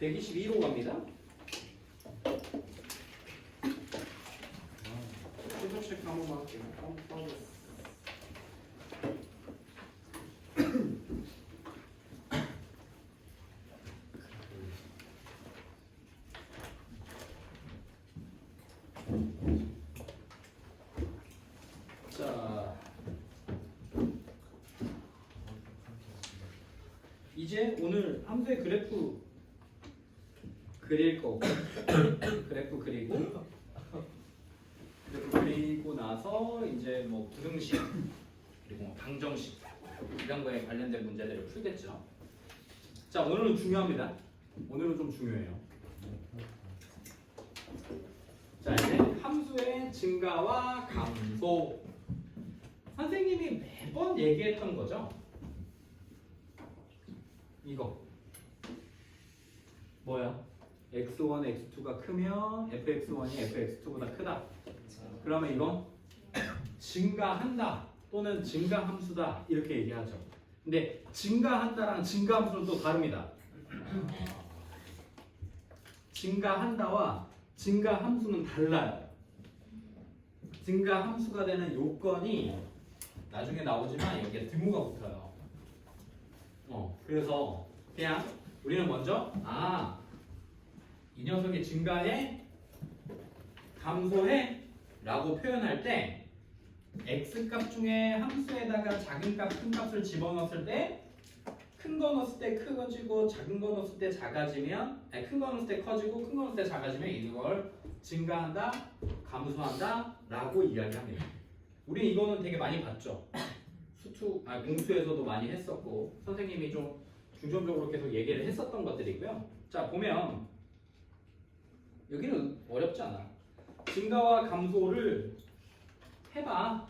122로 갑니다. 최소 체크 한 번만 할게요. 자, 이제 오늘 함수의 그래프 그릴 거고 그래프 그리고 나서 이제 뭐 부등식 그리고 뭐 방정식 이런 거에 관련된 문제들을 풀겠죠. 자, 오늘은 중요합니다. 오늘은 좀 중요해요. 자, 이제 함수의 증가와 감소. 선생님이 매번 얘기했던 거죠. 이거 뭐야? x1, x2가 크면 fx1이 fx2보다 크다. 그러면 이건 증가한다 또는 증가함수다 이렇게 얘기하죠. 근데 증가한다랑 증가함수는 또 다릅니다. 증가한다와 증가함수는 달라요. 증가함수가 되는 요건이 나중에 나오지만 여기에 등호가 붙어요. 그래서 그냥 우리는 먼저 이 녀석이 증가해 감소해 라고 표현할 때 x값 중에 함수에다가 작은 값, 큰 값을 집어넣었을 때 큰 거 넣었을 때 커지고 작은 거 넣었을 때 작아지면 큰 거 넣었을 때 커지고 큰 거 넣었을 때 작아지면 이걸 증가한다, 감소한다 라고 이야기합니다. 우리 이거는 되게 많이 봤죠. 공수에서도 많이 했었고 선생님이 좀 중점적으로 계속 얘기를 했었던 것들이고요. 자, 보면 여기는 어렵지 않아. 증가와 감소를 해봐.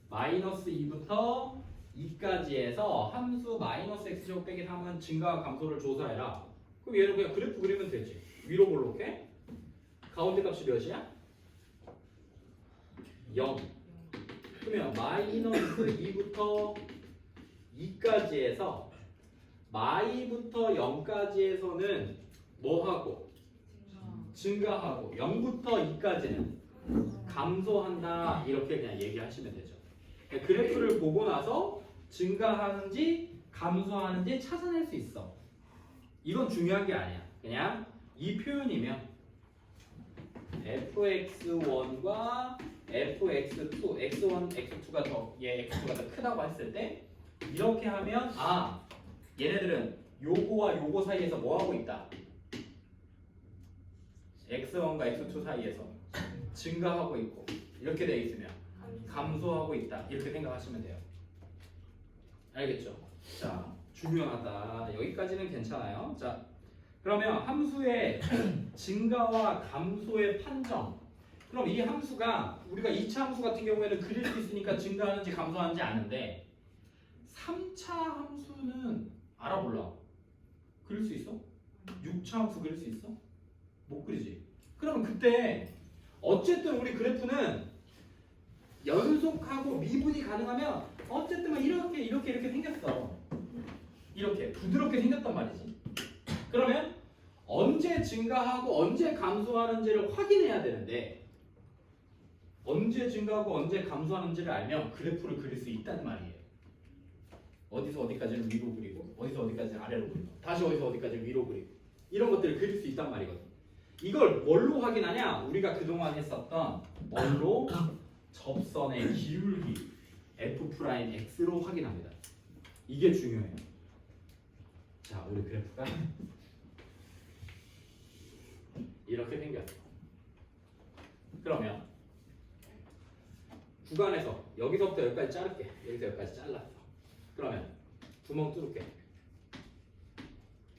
마이너스 2부터 2까지 해서 함수 마이너스 x제곱 빼기 3은 증가와 감소를 조사해라. 그럼 얘를 그냥 그래프 그리면 되지. 위로 볼록해. 가운데 값이 몇이야? 0. 그러면 마이너스 2부터 2까지 해서 마이부터 0까지에서는 뭐하고? 증가하고 0부터 2까지는 감소한다 이렇게 그냥 얘기하시면 되죠. 그래프를 보고 나서 증가하는지 감소하는지 찾아낼 수 있어. 이건 중요한 게 아니야. 그냥 이 표현이면 fx1과 fx2, x1, x2가 x2가 더 크다고 했을 때 이렇게 하면 얘네들은 요거와 요거 사이에서 뭐 하고 있다? x1과 x2 사이에서 증가하고 있고 이렇게 돼 있으면 감소하고 있다 이렇게 생각하시면 돼요. 알겠죠? 자, 중요하다. 여기까지는 괜찮아요. 자, 그러면 함수의 증가와 감소의 판정. 그럼 이 함수가 우리가 2차 함수 같은 경우에는 그릴 수 있으니까 증가하는지 감소하는지 아는데 3차 함수는 알아 몰라? 그릴 수 있어? 6차 함수 그릴 수 있어? 못 그리지. 그러면 그때 어쨌든 우리 그래프는 연속하고 미분이 가능하면 어쨌든 막 이렇게 생겼어. 이렇게 부드럽게 생겼단 말이지. 그러면 언제 증가하고 언제 감소하는지를 확인해야 되는데 언제 증가하고 언제 감소하는지를 알면 그래프를 그릴 수 있다는 말이에요. 어디서 어디까지는 위로 그리고 어디서 어디까지는 아래로 그리고 다시 어디서 어디까지는 위로 그리고 이런 것들을 그릴 수 있단 말이거든. 이걸 뭘로 확인하냐? 우리가 그동안 했었던 뭘로? 접선의 기울기 f'x로 확인합니다. 이게 중요해요. 자, 우리 그래프가 이렇게 생겼어. 그러면 구간에서 여기서부터 여기까지 자를게. 여기서 여기까지 잘랐어. 그러면 구멍 뚫을게.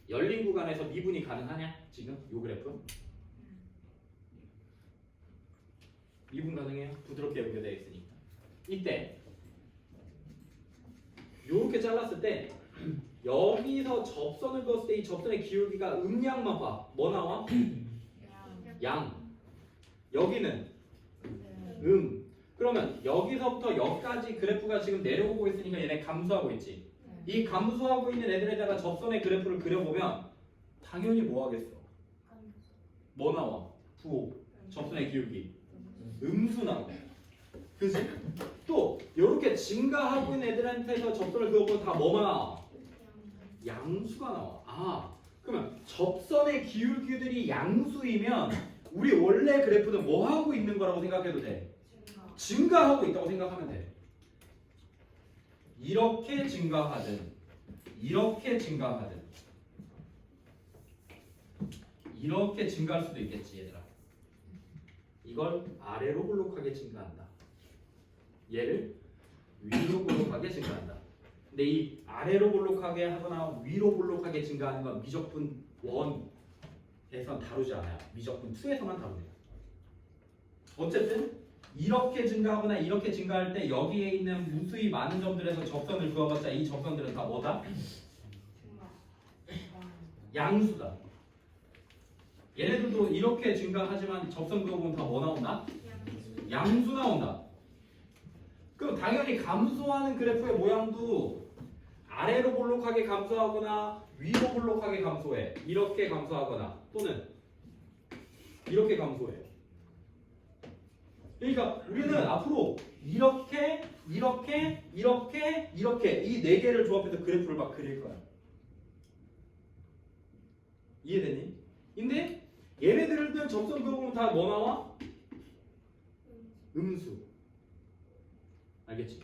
열린 구간에서 미분이 가능하냐? 지금 요 그래프? 미분 가능해요? 부드럽게 연결되어 있으니까. 이때 요렇게 잘랐을 때 여기서 접선을 그었을 때 이 접선의 기울기가 음양만 봐. 뭐 나와? 양. 여기는 그러면 여기서부터 여기까지 그래프가 지금 내려오고 있으니까 얘네 감소하고 있지. 이 감소하고 있는 애들에다가 접선의 그래프를 그려보면 당연히 뭐 하겠어? 뭐 나와? 부호. 접선의 기울기. 음수 나와. 그지? 또 이렇게 증가하고 있는 애들한테서 접선을 그어보면 다 뭐만 나와? 양수가 나와. 아, 그러면 접선의 기울기들이 양수이면 우리 원래 그래프는 뭐 하고 있는 거라고 생각해도 돼? 증가하고 있다고 생각하면 돼. 이렇게 증가하든 이렇게 증가하든 이렇게 증가할 수도 있겠지 얘들아. 이걸 아래로 볼록하게 증가한다. 얘를 위로 볼록하게 증가한다. 근데 이 아래로 볼록하게 하거나 위로 볼록하게 증가하는 건 미적분 1에선 다루지 않아요. 미적분 2에서만 다룹니다. 어쨌든 이렇게 증가하거나 이렇게 증가할 때 여기에 있는 무수히 많은 점들에서 접선을 그어봤자 이 접선들은 다 뭐다? 양수다. 얘네들도 이렇게 증가하지만 접선 그어보면 다 뭐 나온다? 양수 나온다. 그럼 당연히 감소하는 그래프의 모양도 아래로 볼록하게 감소하거나 위로 볼록하게 감소해. 이렇게 감소하거나 또는 이렇게 감소해. 그러니까 우리는 앞으로 이렇게 이 네 개를 조합해서 그래프를 막 그릴 거야. 이해되니? 근데 얘네들은 접선 그어보면 다 뭐 나와? 음수. 알겠지?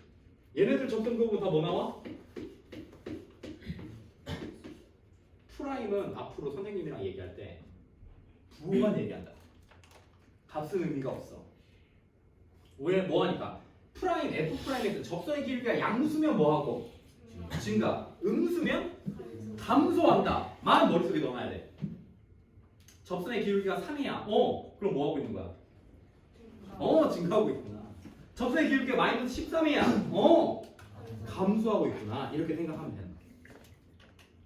얘네들 접선 그어보면 다 뭐 나와? 프라임은 앞으로 선생님이랑 얘기할 때 부호만 얘기한다. 값은 의미가 없어. 왜 뭐하니까? 프라임 F 프라임에서 접선의 길이가 양수면 뭐하고? 증가. 음수면 감소한다. 만 머릿속에 넣어놔야 돼. 접선의 기울기가 3이야. 그럼 뭐하고 있는 거야? 증가하고 있구나. 접선의 기울기가 마이너스 13이야. 감소하고 있구나. 이렇게 생각하면 된다.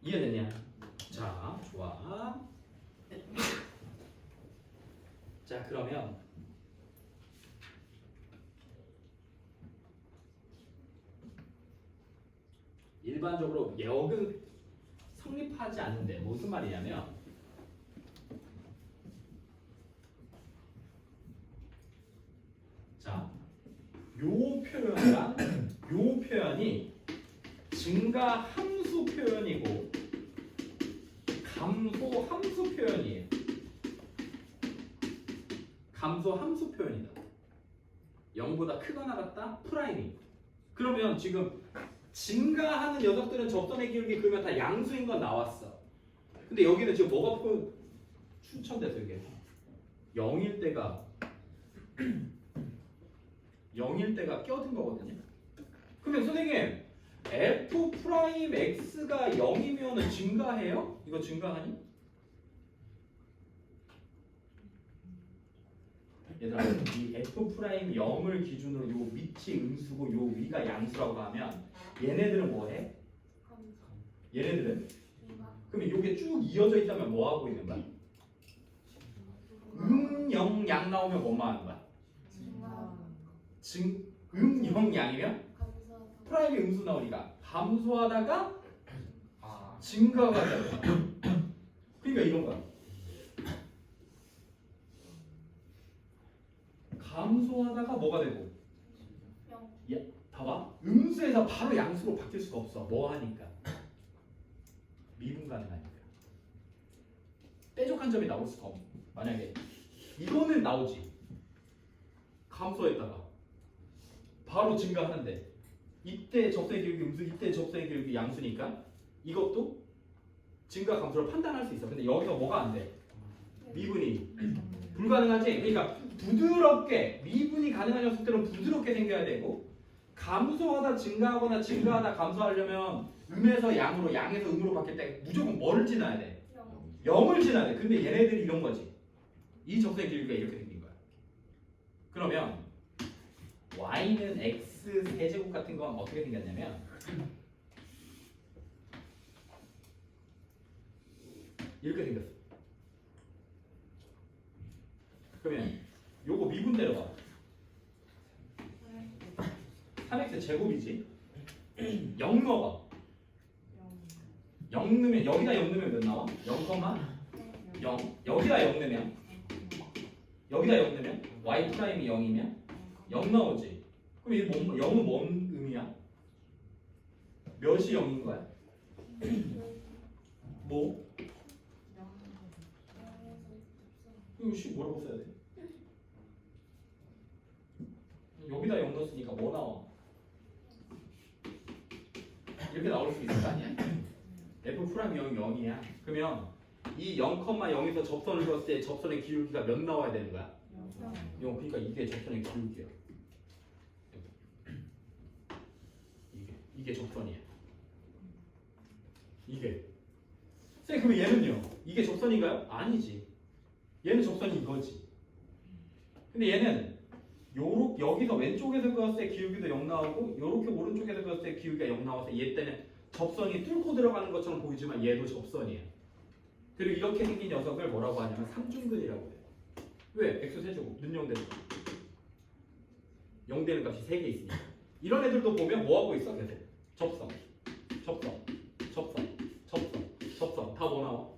이해됐냐? 자, 좋아. 자, 그러면 일반적으로 역은 성립하지 않는데 무슨 말이냐면 자, 요 표현이랑 요 표현이 증가 함수 표현이고 감소 함수 표현이에요. 감소 함수 표현이다. 0보다 크거나 같다? 프라임이. 그러면 지금 증가하는 녀석들은 접선의 기울기 그러면 다 양수인 건 나왔어. 근데 여기는 지금 뭐가 추천돼서 이게 0일 때가 0일 때가 껴든 거거든요. 그러면 선생님 f 프라임 x가 0이면 증가해요? 이거 증가하니? 얘들아, 이 f 프라임 0을 기준으로 요 밑이 음수고 요 위가 양수라고 하면 얘네들은 뭐해? 얘네들은? 그러면 요게 쭉 이어져 있다면 뭐 하고 있는 거야? 0, 양 나오면 뭐만 하는 거야? 음, 0, 양이면? 프라임이 음수 나오니까 감소하다가 증가가 되는 거야. 그러니까 이런 거야. 감소하다가 뭐가 되고? 야, 봐봐. 음수에서 바로 양수로 바뀔 수가 없어. 뭐 하니까? 미분 가능하니까. 뾰족한 점이 나올 수가 없어. 만약에 이거는 나오지. 감소했다가 바로 증가하는데 이때 접선의 기울기 음수, 이때 접선의 기울기 양수니까 이것도 증가 감소를 판단할 수 있어. 근데 여기서 뭐가 안 돼? 미분이 불가능하지. 그러니까 부드럽게 미분이 가능한 녀석들은 부드럽게 생겨야 되고 감소하다 증가하거나 증가하다 감소하려면 음에서 양으로 양에서 음으로 바뀔 때 무조건 뭐를 지나야 돼? 0을 지나야 돼. 근데 얘네들이 이런 거지. 이 접선의 길이가 이렇게 생긴 거야. 그러면 y는 x 세제곱 같은 건 어떻게 생겼냐면 이렇게 생겼어. 그러면 요거 미분 내려봐. 3x 제곱이지. 0 넣어봐. 0 넣으면 여기다 0 넣으면 몇 나와? 0, 여기다 0 넣으면 여기다 0 넣으면 y 프라임이 0이면 0 나오지. 그럼 이 0은 뭔 의미야? 몇이 0인 거야? 뭐? 이거 씨 뭐라고 써야 돼? 여기다 0 넣었으니까 뭐 나와? 이렇게 나올 수 있을 거 아니야? f 프라임 0이 0이야. 그러면 이 0,0에서 접선을 그었을 때 접선의 기울기가 몇 나와야 되는 거야? 0. 그러니까 이게 접선의 기울기야. 이게 접선이야. 이게. 쌤 그러면 얘는요? 이게 접선인가요? 아니지. 얘는 접선이 이거지. 근데 얘는 여기서 왼쪽에서 그었을 때 기울기도 0 나오고 요렇게 오른쪽에서 그었을 때 기울기가 0 나와서 얘 때는 접선이 뚫고 들어가는 것처럼 보이지만 얘도 접선이에요. 그리고 이렇게 생긴 녀석을 뭐라고 하냐면 삼중근이라고 해요. 왜? x 세제곱 는 0 되는 거. 0 되는 값이 3개 있으니까. 이런 애들도 보면 뭐 하고 있어? 계속 접선 다 뭐 나와?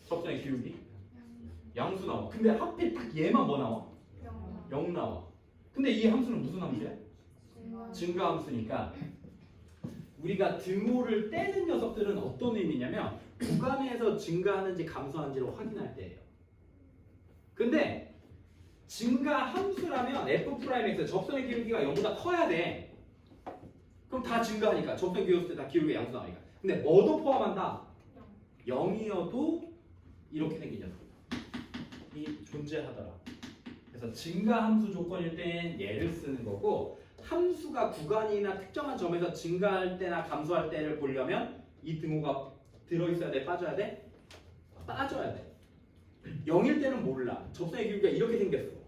접선의 기울기 양수 나와. 근데 하필 딱 얘만 뭐 나와? 0 나와. 근데 이 함수는 무슨 함수야? 증가 함수니까 우리가 등호를 떼는 녀석들은 어떤 의미냐면 구간에서 증가하는지 감소하는지를 확인할 때예요. 근데 증가 함수라면 f'(x) 접선의 기울기가 0보다 커야 돼. 그럼 다 증가하니까 접선 기울기 때 다 기울기 양수 나오니까. 근데 뭐도 포함한다? 0이어도 이렇게 생긴 녀석이 존재하더라. 그래서 증가 함수 조건일 땐 얘를 쓰는 거고 함수가 구간이나 특정한 점에서 증가할 때나 감소할 때를 보려면 이 등호가 들어있어야 돼? 빠져야 돼? 빠져야 돼. 0일 때는 몰라. 접선의 기울기가 이렇게 생겼어.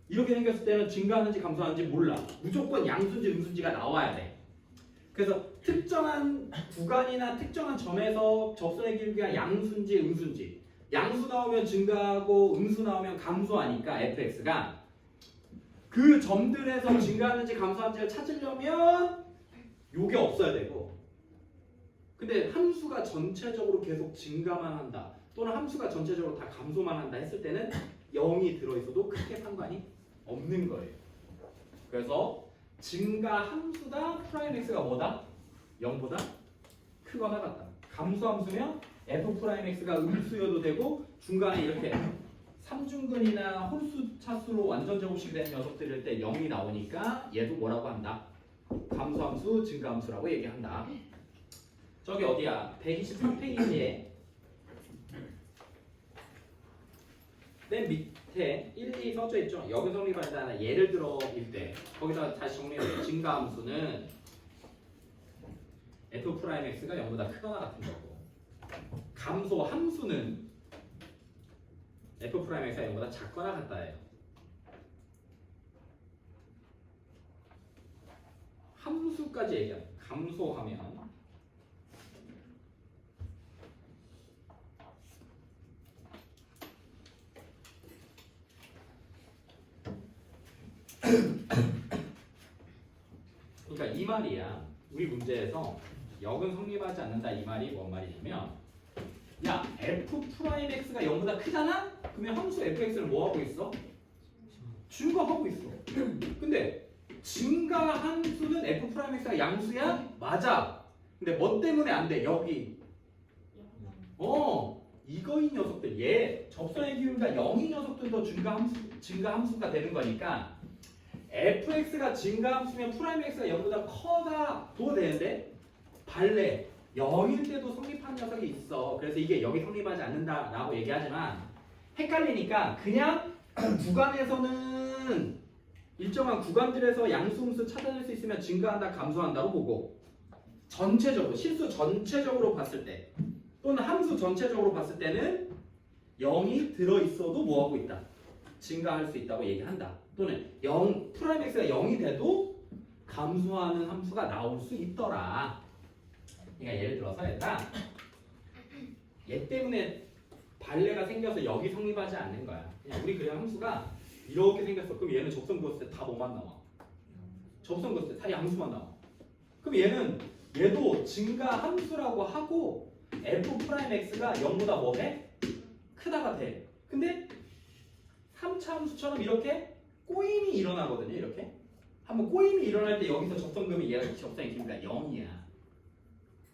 이렇게 생겼을 때는 증가하는지 감소하는지 몰라. 무조건 양수인지 음수인지가 나와야 돼. 그래서 특정한 구간이나 특정한 점에서 접선의 기울기가 양수인지 음수인지 양수 나오면 증가하고 음수 나오면 감소하니까 fx가 그 점들에서 증가하는지 감소하는지를 찾으려면 요게 없어야 되고 근데 함수가 전체적으로 계속 증가만 한다 또는 함수가 전체적으로 다 감소만 한다 했을 때는 0이 들어있어도 크게 상관이 없는 거예요. 그래서 증가 함수다 프라임 x가 뭐다? 0보다 크거나 같다. 감소 함수면 f 프라임 x가 음수여도 되고 중간에 이렇게 삼중근이나 홀수 차수로 완전 제곱식 된 녀석들일 때 0이 나오니까 얘도 뭐라고 한다? 감소함수, 증가함수라고 얘기한다. 저기 어디야? 123페이지에 맨 밑에 1, 2 써져 있죠? 여기 성립한다는 예를 들어일 때 거기다 다시 정리해서 증가함수는 f 프라임 x가 0보다 크거나 같은 거고 감소함수는 f 프라임 x가 0보다 작거나 같다예요. 함수까지 얘기합니다. 감소하면 그러니까 이 말이야. 우리 문제에서 역은 성립하지 않는다 이 말이 뭔 말이냐면 야 f 프라임 x가 0보다 크잖아? 그러면 함수 fx는 뭐 하고 있어? 증가하고 있어. 근데 증가 함수는 f 프라임 x가 양수야? 맞아. 근데 뭐 때문에 안 돼? 여기 이거인 녀석들 얘 접선의 기울기가 0인 녀석들도 증가 함수가 되는 거니까 fx가 증가 함수면 프라임 x가 0보다 커다도 되는데 발레 0일 때도 성립하는 녀석이 있어. 그래서 이게 여기 성립하지 않는다라고 얘기하지만 헷갈리니까 그냥 구간에서는 일정한 구간들에서 양수음수 찾아낼 수 있으면 증가한다 감소한다로 보고 전체적으로 실수 전체적으로 봤을 때 또는 함수 전체적으로 봤을 때는 0이 들어있어도 뭐하고 있다? 증가할 수 있다고 얘기한다. 또는 0, 프라임 x가 0이 돼도 감소하는 함수가 나올 수 있더라. 그러니까 예를 들어서 얘가 얘 때문에 발레가 생겨서 여기 성립하지 않는 거야. 그냥 우리 그냥 함수가 이렇게 생겼어. 그럼 얘는 접선 그었을 때 다 뭐만 나와? 접선거수 다 양수만 나와. 그럼 얘도 증가 함수라고 하고 f 프라임 x가 0보다 뭐해? 크다가 돼. 근데 3차 함수처럼 이렇게 꼬임이 일어나거든요. 이렇게 한번 꼬임이 일어날 때 여기서 접선금이 얘가 접선의 길이가 0이야.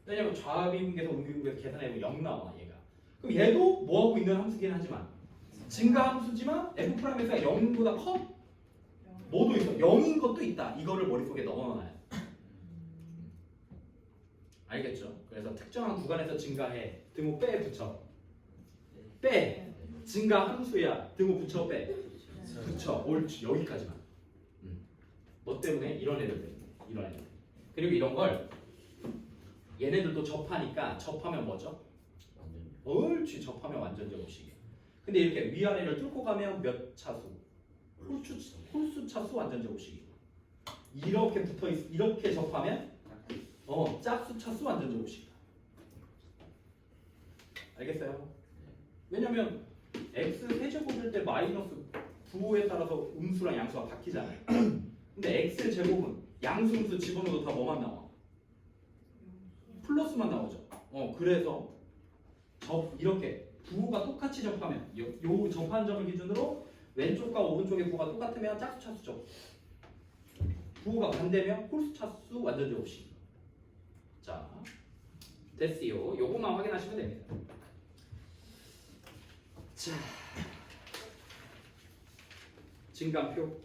왜냐면 좌비분계에서 음비분계에서 계산해보면 0 나와 얘가. 그럼 얘도 뭐하고 있는 함수긴 하지만 증가 함수지만 f 프라임 x가 0보다 커? 뭐도 있어. 0인 것도 있다. 이거를 머릿속에 넣어놔요. 알겠죠? 그래서 특정한 구간에서 증가해. 등호 빼 붙여. 빼. 증가 함수야. 등호 붙여 빼. 붙여. 옳지. 여기까지만. 뭐 때문에? 이런 애들. 이런 애들. 그리고 이런 걸 얘네들도 접하니까 접하면 뭐죠? 옳지. 접하면 완전 제곱식이야. 근데 이렇게 위아래를 뚫고 가면 몇 차수? 홀수 차수 완전 제곱식이고. 이렇게 붙어 이렇게 접하면 짝수 차수 완전 제곱식이다. 알겠어요? 왜냐면 x 세제곱일 때 마이너스 부호에 따라서 음수랑 양수가 바뀌잖아요. 근데 x 제곱은 양수 음수 집어넣어도 다 뭐만 나와? 플러스만 나오죠. 그래서 이렇게 부호가 똑같이 접하면 요 접한 점을 기준으로 왼쪽과 오른쪽의 부호가 똑같으면 짝수 차수죠. 부호가 반대면 홀수 차수 완전 제곱식. 자, 됐어요. 요것만 확인하시면 됩니다. 자, 진간표.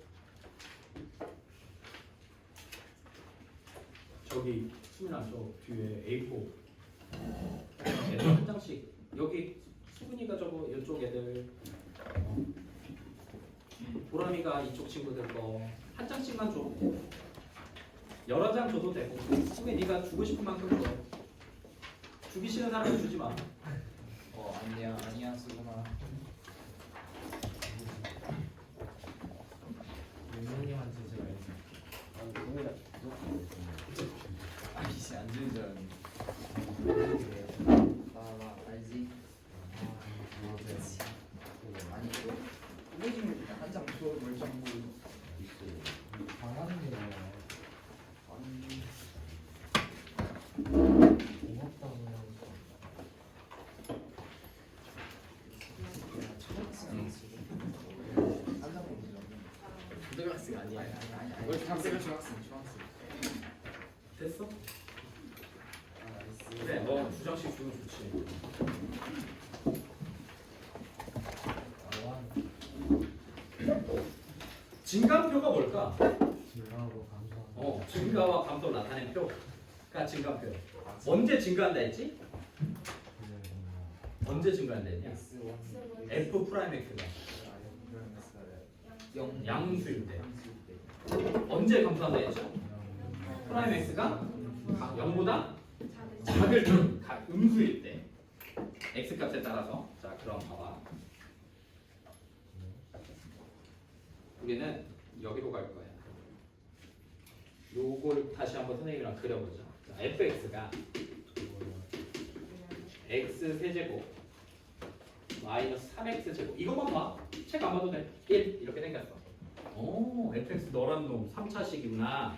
저기 수민아 저 뒤에 A4 애들 한 장씩. 여기 수근이가 저거 이쪽 애들, 보람이가 이쪽 친구들 거 한 장씩만 줘. 여러 장 줘도 되고. 수근이 네가 주고 싶은 만큼 줘. 주기 싫은 사람은 주지 마. 아니야 수근아. 윤영님한테 제가 아니지 안 주는 줄 알았는데. 봐봐 알지? 아니 꾸보지면 한장 줘. 멀쩡 보이고 당하는 게 나아요. 아니 고맙다고 하니까. 한장 보이지. 고등학생 아니야. 아니. 왜 중학생. 됐어? 나이스. 그래, 너 두 장씩 주면 좋지. 증가표가 뭘까? 증가하고 감소하는. 증가와 감소를 나타낸 표가 증가표. 언제 증가한다 했지? 언제 증가한다 했냐? f 프라임 x가 양수일 때. 언제 감소한다 했죠? 프라임 x가 0보다 작을 때, 음수일 때. x 값에 따라서. 자, 그럼 봐봐. 우리는 여기로 갈 거야. 요걸 다시 한번 선생님이랑 그려보자. 자, fx가 x 세제곱 마이너스 3x 제곱. 이것만 봐. 책 안 봐도 돼. 1 이렇게 생겼어. 오, fx 너란 놈 3차식이구나.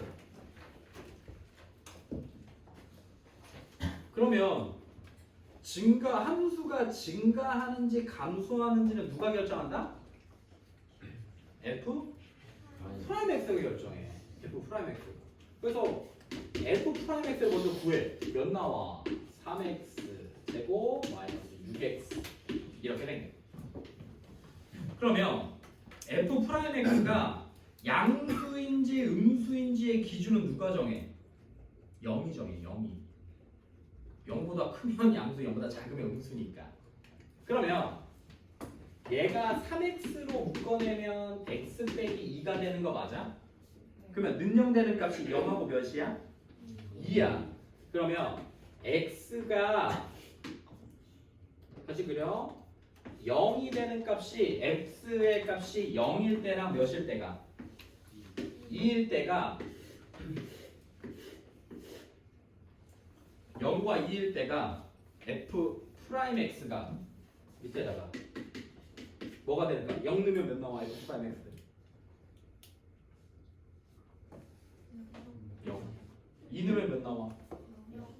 그러면 함수가 증가하는지 감소하는지는 누가 결정한다? f 프라임 x가 결정해. f 프라임 x. 그래서 f 프라임 x를 먼저 구해. 몇 나와? 3x 제곱 마이너스 6x 이렇게 된 거야. 그러면 f 프라임 x가 양수인지 음수인지의 기준은 누가 정해? 0이 정해. 0이. 0보다 크면 양수, 0보다 작으면 음수니까. 그러면 얘가 3x로 묶어내면 x 빼기 2가 되는 거 맞아? 그러면 능력되는 값이 0하고 몇이야? 2야. 그러면 x가 다시 그려. 0이 되는 값이 x의 값이 0일 때랑 몇일 때가? 2일 때가 0과 2일 때가 f 프라임 x가 밑에다가 뭐가 되는가? 0 넣으면 몇 나와? f 프라임 x 이러면 몇 나와?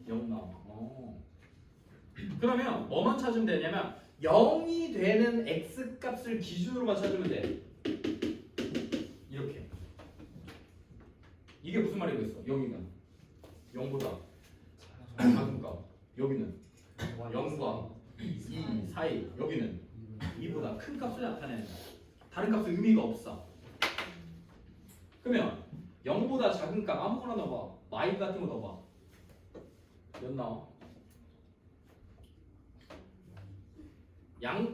0 나와. 그러면 뭐만 찾으면 되냐면 0이 되는 x 값을 기준으로만 찾으면 돼. 이렇게. 이게 무슨 말이겠어? 여기가 0보다 작은 값. 여기는 0과 2 사이. 여기는 2보다 큰 값을 나타낸다. 다른 값은 의미가 없어. 그러면 0보다 작은 값 아무거나 넣어봐. 마이 같은 거 넣어봐. 몇 나와?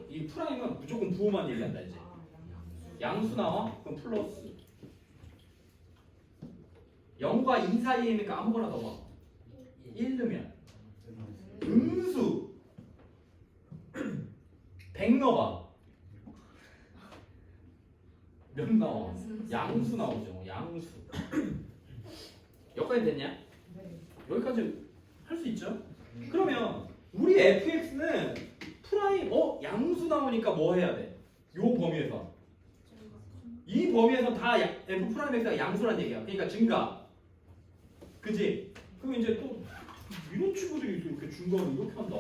이 프라임은 무조건 부호만 얘기한다 이제. 양수 나와? 그럼 플러스. 0과 2 사이에니까 아무거나 넣어봐. 1 넣으면 음수 100 넣어봐. 몇 나와? 양수 나오죠. 양수. 여기까지 됐냐? 여기까지 할 수 있죠? 그러면 우리 fx는 프라임 양수 나오니까 뭐 해야 돼? 요 범위에서 이 범위에서 다 f 프라임 x가 양수란 얘기야. 그러니까 증가. 그지? 그럼 이제 또 이런 친구들이 이렇게 증가를 이렇게 한다.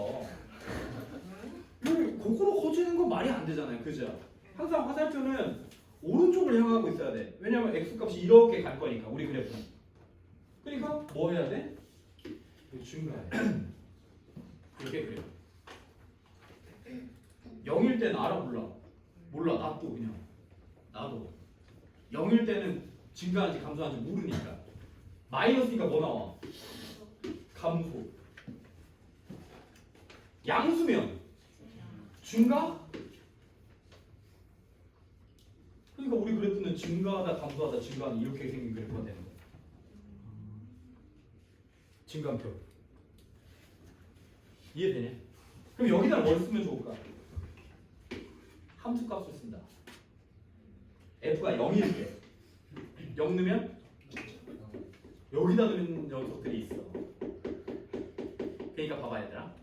여기 거꾸로 커지는 건 말이 안 되잖아요. 그죠? 항상 화살표는 오른쪽을 향하고 있어야 돼. 왜냐면 x 값이 이렇게 갈 거니까 우리 그래프는. 그러니까 뭐 해야 돼? 증가해. 이렇게 그려. 0일 때는 알아 몰라? 몰라. 나도 그냥. 나도. 0일 때는 증가한지 감소한지 모르니까. 마이너스니까 뭐 나와? 감소. 양수면 증가? 그러니까 우리 그래프는 증가하다 감소하다 증가하는 이렇게 생긴 그래프가 되는 거야. 증가표. 이해되냐? 그럼 여기다 뭘 쓰면 좋을까? 함수 값을 쓴다. f가 0일 때 0 넣으면 여기다 넣는 녀석들이 있어. 그러니까 봐봐 얘들아.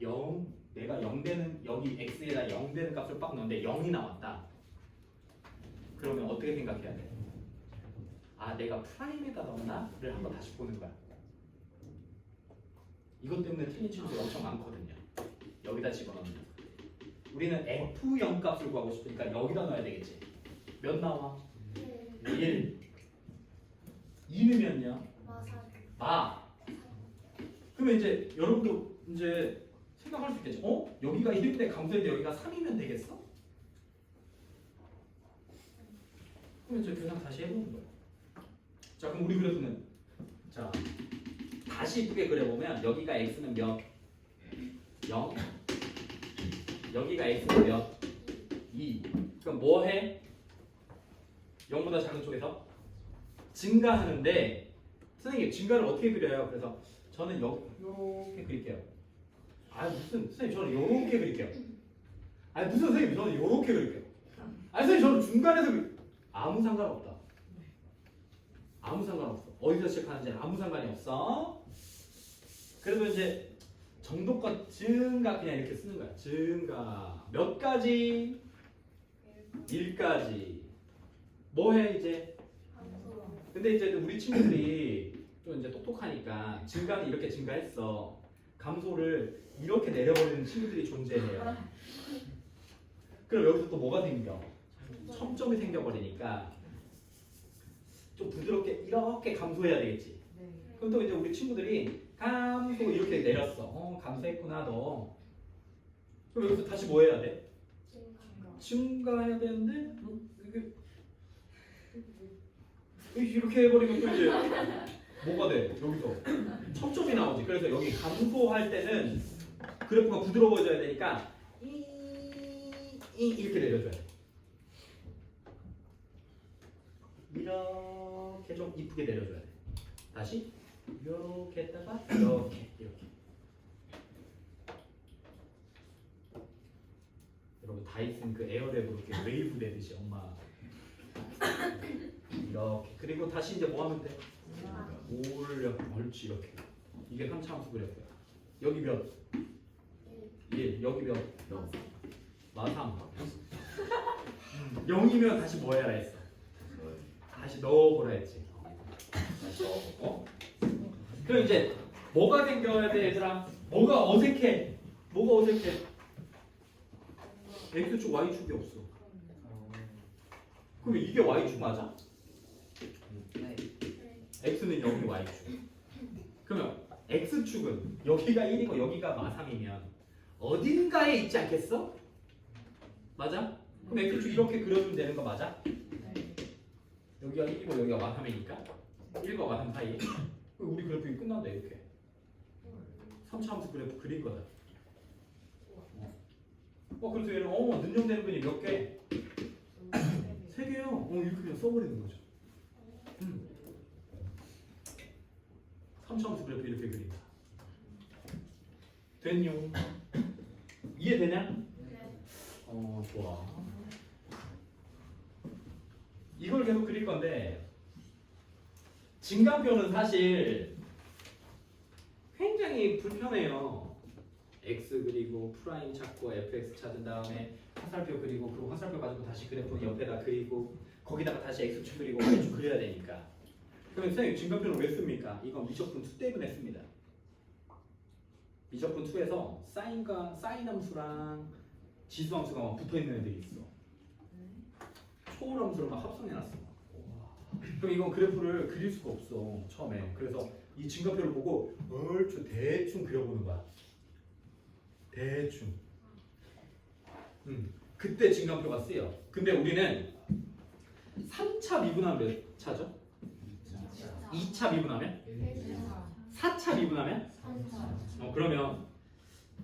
0 내가 0 되는 여기 x에다 0 되는 값을 빡 넣는데 0이 나왔다. 그러면 어떻게 생각해야 돼? 아 내가 프라임에다 넣었나?를 한번 다시 보는 거야. 이것 때문에 틀린 친구들이 엄청 많거든요. 여기다 집어넣는 거. 우리는 f0 값을 구하고 싶으니까 여기다 넣어야 되겠지. 몇 나와? 1. 2 넣으면요? 마. 그러면 이제 여러분도 이제 생각할 수 있겠죠. 여기가 1인데 감소했는데 여기가 3이면 되겠어? 그럼 이제 계산 다시 해보는 거예요. 자 그럼 우리 그래프는 자 다시 이쁘게 그려보면 여기가 x는 몇? 0. 여기가 x는 몇? 2. 그럼 뭐 해? 0보다 작은 쪽에서 증가하는데 선생님 증가를 어떻게 그려요? 그래서 저는 요렇게 그릴게요. 아 무슨 선생님 저는 요렇게 그릴게요. 아니 무슨 선생님 저는 요렇게 그릴게요. 아니 선생님 저는 중간에서 아무 상관없다. 아무 상관없어. 어디서 시작하는지 아무 상관이 없어. 그래도 이제 정도껏 증가 그냥 이렇게 쓰는 거야. 증가 몇 가지? 1까지. 뭐 해 이제? 근데 이제 우리 친구들이 좀 이제 똑똑하니까 증가는 이렇게 증가했어. 감소를 이렇게 내려버리는 친구들이 존재해요. 그럼 여기서 또 뭐가 생겨? 첨점이 생겨버리니까 좀 부드럽게 이렇게 감소해야 되겠지. 그럼 또 이제 우리 친구들이 감소 이렇게 내렸어. 감소했구나 너. 그럼 여기서 다시 뭐 해야 돼? 증가해야 되는데 이렇게 해버리면 또 이제 뭐가 돼? 여기서 첨점이 나오지. 그래서 여기 감소할 때는 그래프가 부드러워져야 되니까 이렇게 내려줘야 돼. 이렇게 좀 이쁘게 내려줘야 돼. 다시 이렇게 했다가 이렇게. 여러분 다이슨 그 에어랩으로 이렇게 웨이브 내듯이 엄마 이렇게. 그리고 다시 이제 뭐 하면 돼? 올려. 옳지 이렇게. 이게 3차함수 그래프야. 여기 몇? 1. 여기 몇? 마3. 0이면 다시 뭐 해야 했어? 다시 넣어보라 했지. 다시 넣어. 그럼 이제 뭐가 생겨야 돼 얘들아? 뭐가 어색해? 뭐가 어색해? X축 Y축이 없어. 그럼 이게 Y축 맞아? 네. X는 0이 Y축. 그러면 X축은 여기가 1이고 여기가 마3이면 어딘가에 있지 않겠어? 맞아? 그럼 X축 이렇게 그려주면 되는 거 맞아? 여기가 1이고 여기가 마3이니까 1과 마3 사이에 그럼 우리 그래프가 끝난다 이렇게 3차 함수 그래프 그린 거다. 그래서 얘는 능력되는 분이 몇 개? 3개요. 이렇게 그냥 써버리는 거죠. 3차 함수 그래프 이렇게 그린다. 됐냐? 이해되냐? 좋아. 이걸 계속 그릴 건데 진간표는 사실 굉장히 불편해요. x 그리고 프라임 찾고 fx 찾은 다음에 화살표 그리고 그 화살표 가지고 다시 그래프 옆에다 그리고 거기다가 다시 x축 그리고 y축 그려야 되니까. 그러면 선생님 진간표는 왜 씁니까? 이건 미적분 2 때문에 씁니다. 미적분 2에서 사인 함수랑 지수 함수가 막 붙어 있는 애들이 있어. 초월 함수를 막 합성해놨어. 그럼 이건 그래프를 그릴 수가 없어 처음에. 그래서 이 진간표를 보고 얼추 대충 그려보는 거야. 대충. 그때 진간표가 쓰여. 근데 우리는 3차 미분하면 몇 차죠? 2차 미분하면? 4차 미분하면? 그러면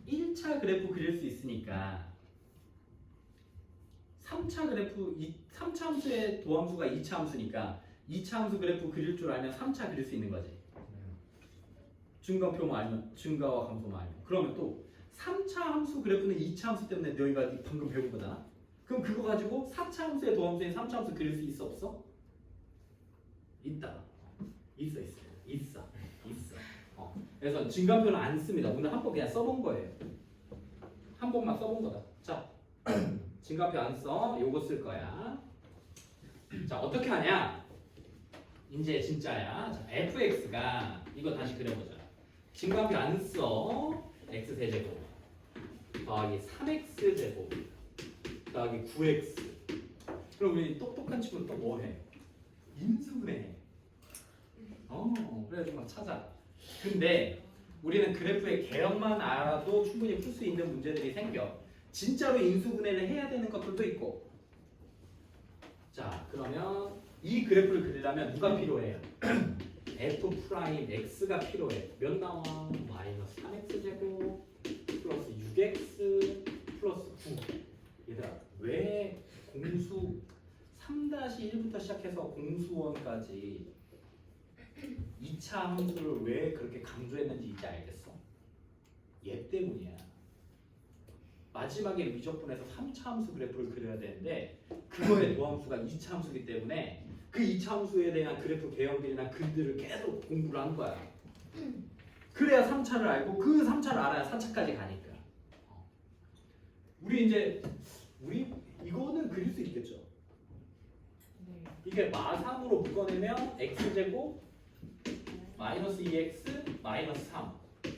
1차 그래프 그릴 수 있으니까 3차 그래프 3차 함수의 도함수가 2차 함수니까 2차 함수 그래프 그릴 줄 알면 3차 그릴 수 있는 거지. 증가표만 알면 증가와 감소만 알면. 그러면 또 3차 함수 그래프는 2차 함수 때문에 너희가 방금 배운 거잖아. 그럼 그거 가지고 4차 함수의 도함수인 3차 함수 그릴 수 있어 없어? 있다. 있어. 그래서 증가표는 안 씁니다. 오늘 한 번 그냥 써본 거예요. 한 번만 써본 거다. 자, 증가표 안 써. 요거 쓸 거야. 자, 어떻게 하냐? 이제 진짜야. 자, fx가 이거 다시 그려보자. 증가표 안 써. x 세제곱 더하기 3x 제곱 더하기 9x. 그럼 우리 똑똑한 친구는 또 뭐 해? 인수분해. 그래가지고 막 찾아. 근데 우리는 그래프의 개형만 알아도 충분히 풀 수 있는 문제들이 생겨. 진짜로 인수분해를 해야 되는 것들도 있고. 자, 그러면 이 그래프를 그리려면 누가 필요해요? f 프라임 x가 필요해. 몇 나와? 마이너스 3x 제곱 플러스 6x 플러스 9. 얘들아, 왜 공수 3-1부터 시작해서 공수원까지 2차 함수를 왜 그렇게 강조했는지 이제 알겠어? 얘 때문이야. 마지막에 미적분에서 3차 함수 그래프를 그려야 되는데 그거의 도함수가 2차 함수이기 때문에 그 2차 함수에 대한 그래프 개형들이나 글들을 계속 공부를 한 거야. 그래야 3차를 알고 그 3차를 알아야 4차까지 가니까. 우리 이거는 그릴 수 있겠죠? 이게 마3으로 묶어내면 x제곱 마이너스 2x 마이너스 3.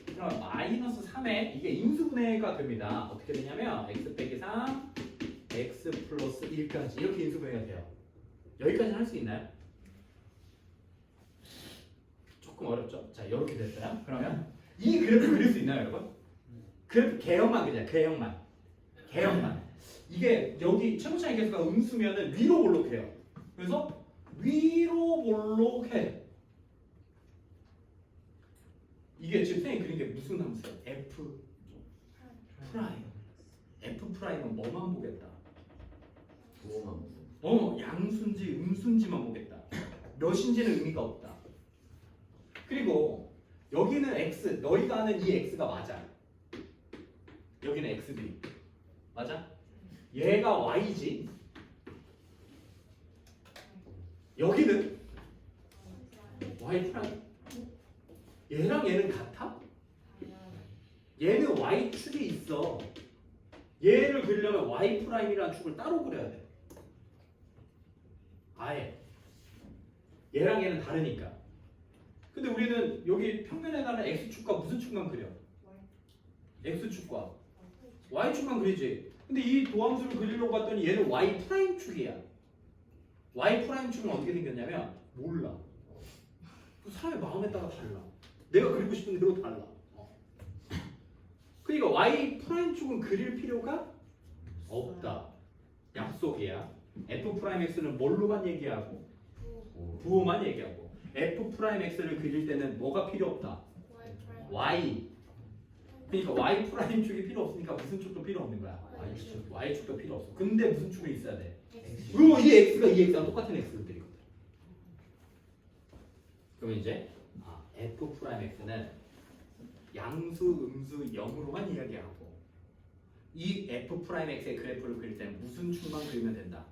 그럼 마이너스 3에 이게 인수분해가 됩니다. 어떻게 되냐면 x 빼기 3 x 플러스 1까지 이렇게 인수분해가 돼요. 여기까지는 할 수 있나요? 조금 어렵죠? 자, 이렇게 됐어요. 그러면 이 그래프 그릴 수 있나요, 여러분? 그래프 개형만 그냥 개형만. 이게 여기 최고차이 계수가 음수면은 위로 볼록해요. 그래서 위로 볼록해. 이게 지금 선생님 그린 게 무슨 함수야? f 프라임. f 프라임은 뭐만 보겠다? 양수인지 음수인지만 보겠다. 몇인지는 의미가 없다. 그리고 여기는 x, 너희가 아는 이 x가 맞아. 여기는 xB 맞아? 얘가 y지. 여기는 y 프라임. 얘랑 얘는 같아? 얘는 y축이 있어. 얘를 그리려면 y 프라임이라는 축을 따로 그려야 돼. 아예 얘랑 얘는 다르니까. 근데 우리는 여기 평면에 가는 x축과 무슨 축만 그려? x축과 y축만 그리지. 근데 이 도함수를 그리려고 봤더니 얘는 y'축이야. y'축은 어떻게 생겼냐면 몰라. 그 사람의 마음에 따라 달라. 내가 그리고 싶은 대로 달라. 그러니까 y'축은 그릴 필요가 없다. 약속이야. f'x는 뭘로만 얘기하고 부호만 얘기하고 f'x를 그릴 때는 뭐가 필요 없다. y. 그러니까 y'축이 필요 없으니까 무슨 축도 필요 없는 거야. y축도 필요 없어. 근데 무슨 축이 있어야 돼? 이 x가 이 x랑 똑같은 x를 그리거든. 그럼 이제 f'x는 양수, 음수, 0으로만 이야기하고 이 f'x의 그래프를 그릴 때는 무슨 축만 그리면 된다?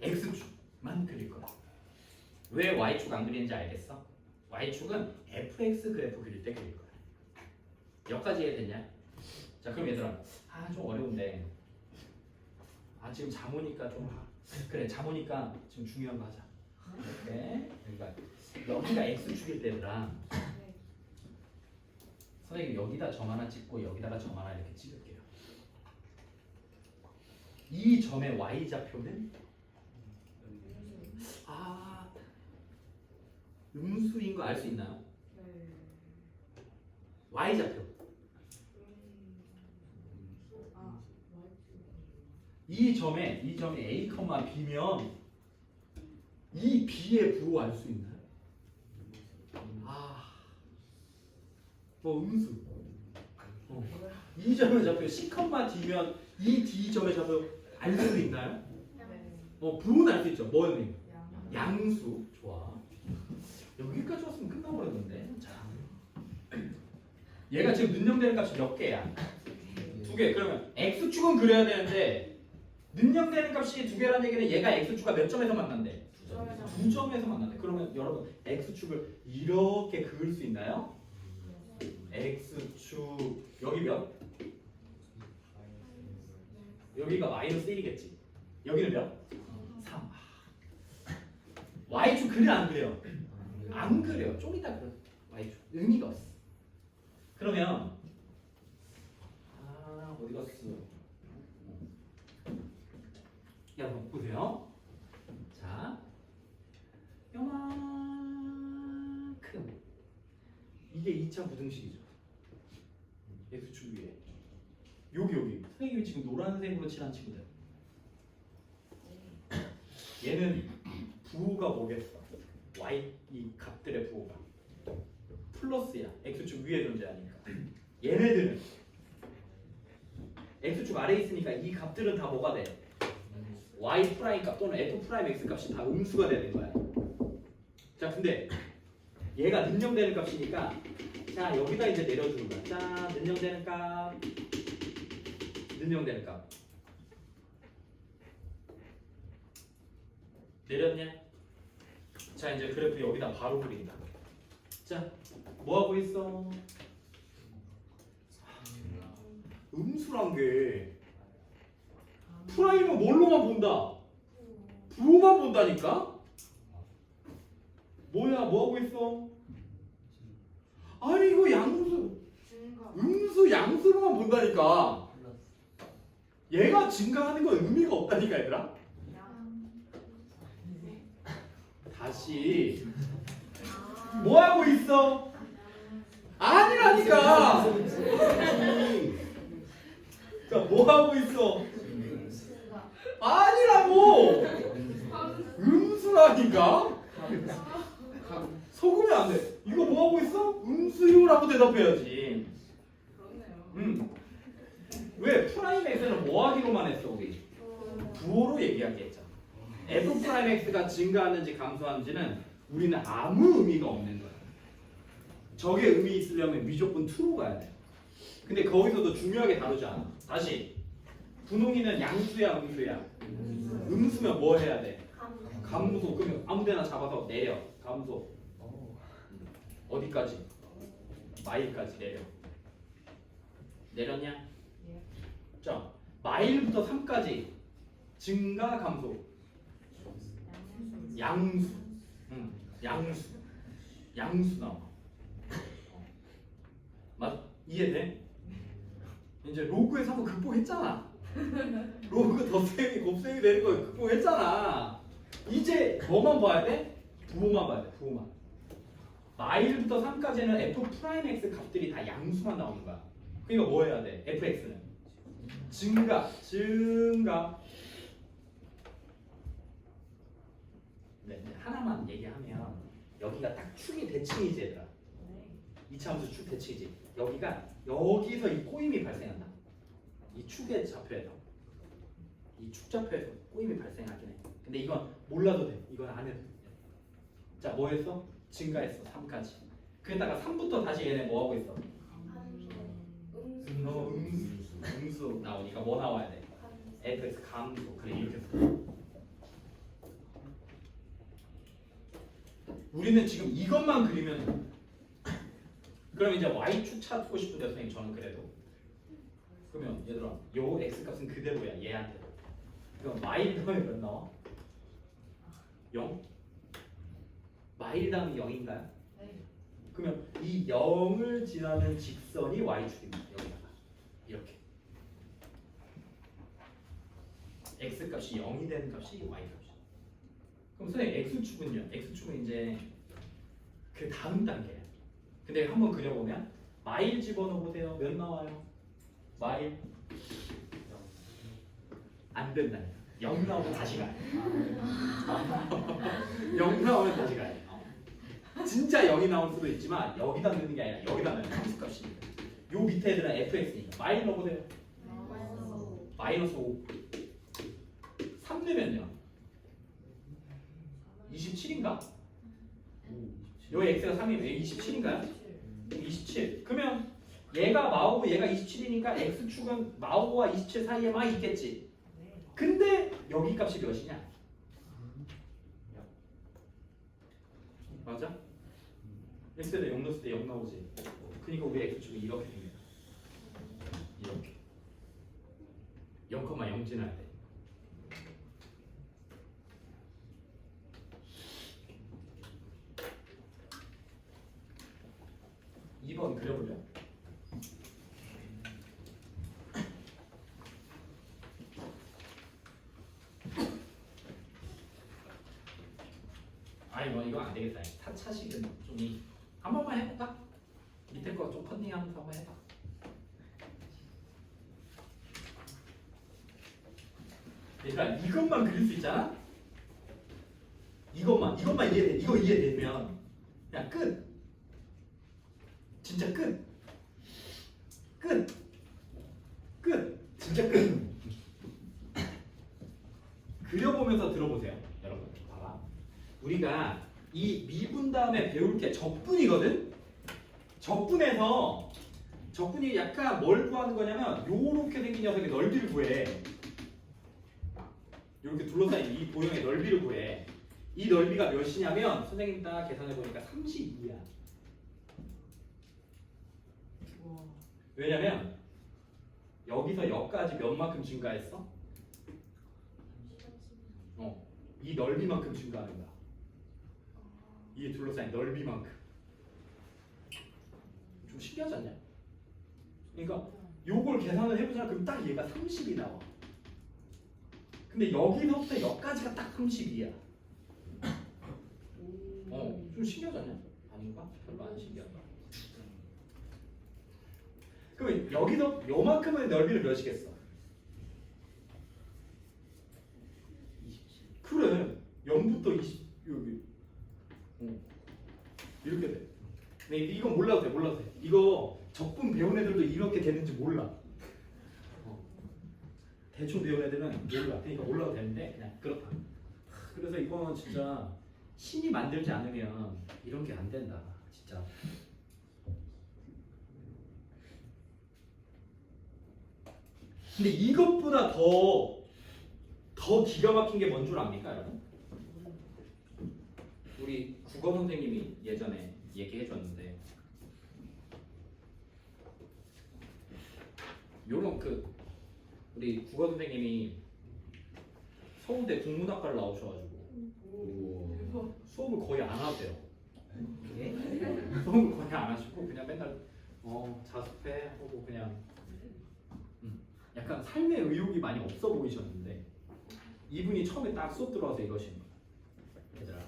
x축만 그릴 거야. 왜 y축 안 그리는지 알겠어? y축은 fx 그래프 그릴 때 그릴 거야. 여기까지 이해됐냐? 자, 그럼 얘들아, 좀 어려운데 지금 잠오니까 좀 그래, 잠오니까 지금 중요한 거 하자. 이렇게 그러니까 여기가 x축일 때 얘들아, 선생님 여기다 점 하나 찍고 여기다가 점 하나 이렇게 찍을게요. 이 점의 y좌표는 음수인 거 알 수 있나요? y좌표. 이 점에 a, b면 이 b의 부호 알 수 있나요? 음수. 이 점의 좌표 c, d면 이 d 점의 좌표 알 수 있나요? 부호는 알 수 있죠. 뭐였니? 양수. 좋아. 여기까지 왔으면 끝나버렸는데. 자, 얘가 지금 능력되는 값이 몇 개야? 2개. 그러면 x축은 그려야 되는데 능력되는 값이 2개라는 얘기는 얘가 x축과 몇 점에서 만난대? 2점에서 만난대. 그러면 여러분 x축을 이렇게 그을 수 있나요? x축 여기 몇? 여기가 마이너스 1이겠지. 여기는 몇? 3. y축 그려 안 그려? 안 그려. 좀 이따 그려. y축 의미가 없어. 그러면 어디 갔어? 여러분 보세요. 자, 요만큼 이게 2차 부등식이죠. x축 위에 여기 선생님이 지금 노란색으로 칠한 친구들. 얘는 부호가 뭐겠어? y 이 값들의 부호가 플러스야. x축 위에 존재하니까. 얘네들은 x축 아래에 있으니까 이 값들은 다 뭐가 돼? y 프라임 값 또는 f 프라임 x 값이 다 음수가 되는 거야. 자, 근데 얘가 능력되는 값이니까 자, 여기다 이제 내려주는 거야. 자, 능력되는 값. 내렸냐? 자, 이제 그래프 여기다 바로 그린다. 자, 뭐 하고 있어? 음수란 게 프라임은 뭘로만 본다? 부호만 본다니까? 뭐야, 뭐 하고 있어? 아니 이거 양수, 음수 양수로만 본다니까. 얘가 증가하는 건 의미가 없다니까 얘들아. 다시 뭐 하고 있어? 아니라니까. 자, 뭐 하고 있어? 아니라고. 음수라니까. 속으면 안 돼. 이거 뭐 하고 있어? 음수요라고 대답해야지. 왜 프라임 x는 뭐 하기로만 했어 우리? 부호로 얘기하게 했잖아. f 프라임 x가 증가하는지 감소하는지는 우리는 아무 의미가 없는 거야. 저게 의미 있으려면 무조건 true로 가야 돼. 근데 거기서도 중요하게 다루지 않아. 다시 분홍이는 양수야 음수야? 음수면 뭐 해야 돼? 감소. 그러면 아무데나 잡아서 내려. 감소. 어디까지? 마일까지 내려. 내렸냐? 자, 마일부터 3까지 증가 감소. 양수. 양수. 양수 나와. 맞? 이해돼? 이제 로그에서 한번 극복했잖아. 로그 덧셈이 곱셈이 되는 거 극복했잖아. 이제 뭐만 봐야 돼? 부호만 봐야 돼. 부호만. 마일부터 3까지는 f 프라임 x 값들이 다 양수만 나오는 거야. 그러니까 뭐 해야 돼? fx는 증가. 네, 하나만 얘기하면 여기가 딱 축이 대칭이지 얘들아. 이차함수 축 대칭이지. 여기서 이 꼬임이 발생한다. 이 축의 좌표에서 이 축 좌표에서 꼬임이 발생하긴 해. 근데 이건 몰라도 돼. 이건 안 해도 돼. 자, 뭐 했어? 증가했어. 3까지. 그에다가 3부터 다시 얘네 뭐 하고 있어? 음수 나오니까 뭐 나와야 돼? fx 감소. 그래 이렇게 써. 우리는 지금 이것만 그리면 그럼 이제 y축 찾고 싶은데 선생님 저는 그래도 그러면 얘들아 요 x값은 그대로야 얘한테. 그럼 마일 다음에 몇 나와? 0? 마일 다음이 0인가요? 그러면 이 0을 지나는 직선이 y축입니다. 여기다가 이렇게 x값이 0이 되는 값이 y값이. 그럼 선생님 x축은요? x축은 이제 그 다음 단계야. 근데 한번 그려보면 마일 집어넣어 보세요. 몇 나와요? 마일 안 된다니까. 0 나오면 다시 가요. 0 나오면 다시 가요. 진짜 0이 나올 수도 있지만 여기다 넣는 게 아니라 여기다 넣는 함수값입니다. 요 밑에 애들은 fx니까 마일 넣어보세요. 마이너스 5. 3 넣으면요 27인가? 요 x가 3이면 27인가요? 27. 그러면 얘가 마오고 얘가 27이니까 x축은 마오와 27 사이에만 있겠지. 근데 여기 값이 몇이냐? 맞아? x에다 0 넣었을 때 0 나오지. 그러니까 우리 x축이 이렇게 생겨. 이렇게 0,0 지나야 돼. 이번 그려볼래? 아니 뭐 이거 안 되겠다. 타차식은 좀 한 번만 해볼까? 밑에 거 좀 컨닝하면서 한번 해봐. 얘들아 이것만 그릴 수 있잖아? 이것만 이해돼. 이거 이해되면 그냥 끝. 진짜 끝. 진짜 끝. 그려보면서 들어보세요. 여러분 봐봐. 우리가 이 미분 다음에 배울 게 적분이거든. 적분이 약간 뭘 구하는 거냐면 요렇게 생긴 녀석의 넓이를 구해. 이렇게 둘러싸인 이 도형의 넓이를 구해. 이 넓이가 몇이냐면 선생님 딱 계산해 보니까 32야. 왜냐면 여기서 여기까지 몇만큼 증가했어? 이 넓이만큼 증가하는 거야. 이 둘러싸인 넓이만큼. 좀 신기하지 않냐? 그러니까 요걸 계산을 해보자. 그럼 딱 얘가 30이 나와. 근데 여기서부터 여기까지가 딱 32야. 좀 신기하지 않냐? 아닌가? 별로 안 신기하다. 그럼 여기서 요만큼의 넓이를 몇이겠어? 27. 그래. 0부터 20 여기. 이렇게 돼. 근데 이건 몰라도 돼. 이거 적분 배운 애들도 이렇게 되는지 몰라. 대충 배운 애들은 몰라. 그러니까 몰라도 되는데 그냥 그렇다. 그래서 이건 진짜 신이 만들지 않으면 이런 게 안 된다. 진짜. 근데 이것보다 더 기가 막힌 게 뭔 줄 압니까, 여러분? 우리 국어 선생님이 예전에 얘기해 줬는데 요런 우리 국어 선생님이 서울대 국문학과를 나오셔가지고 수업을 거의 안 하세요. 예? 수업을 거의 안 하시고 그냥 맨날 자습해 하고 그냥 약간 삶의 의욕이 많이 없어 보이셨는데 이분이 처음에 딱 수업 들어와서 이러신 거예요. 얘들아.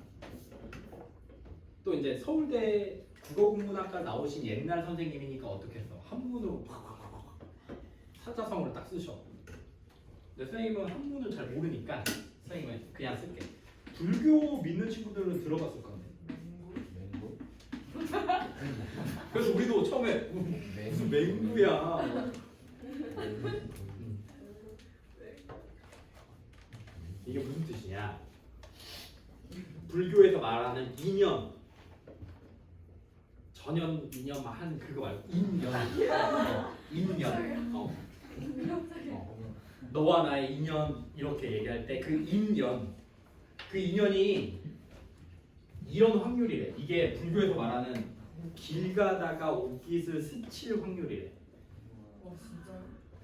또 이제 서울대 국어국문학과 나오신 옛날 선생님이니까 어떻게 했어? 한문으로 팍팍팍팍 사자성어를 딱 쓰셔. 근데 선생님은 한문을 잘 모르니까 선생님은 그냥 쓸게. 불교 믿는 친구들은 들어봤을 건데. 맹고? 그래서 우리도 처음에 무슨 맹구야. 이게 무슨 뜻이냐? 불교에서 말하는 인연, 전연 인연 한 그거 말고 인연, 인연. 너와 나의 인연 이렇게 얘기할 때 그 인연, 그 인연이 이런 확률이래. 이게 불교에서 말하는 길 가다가 옷깃을 스칠 확률이래.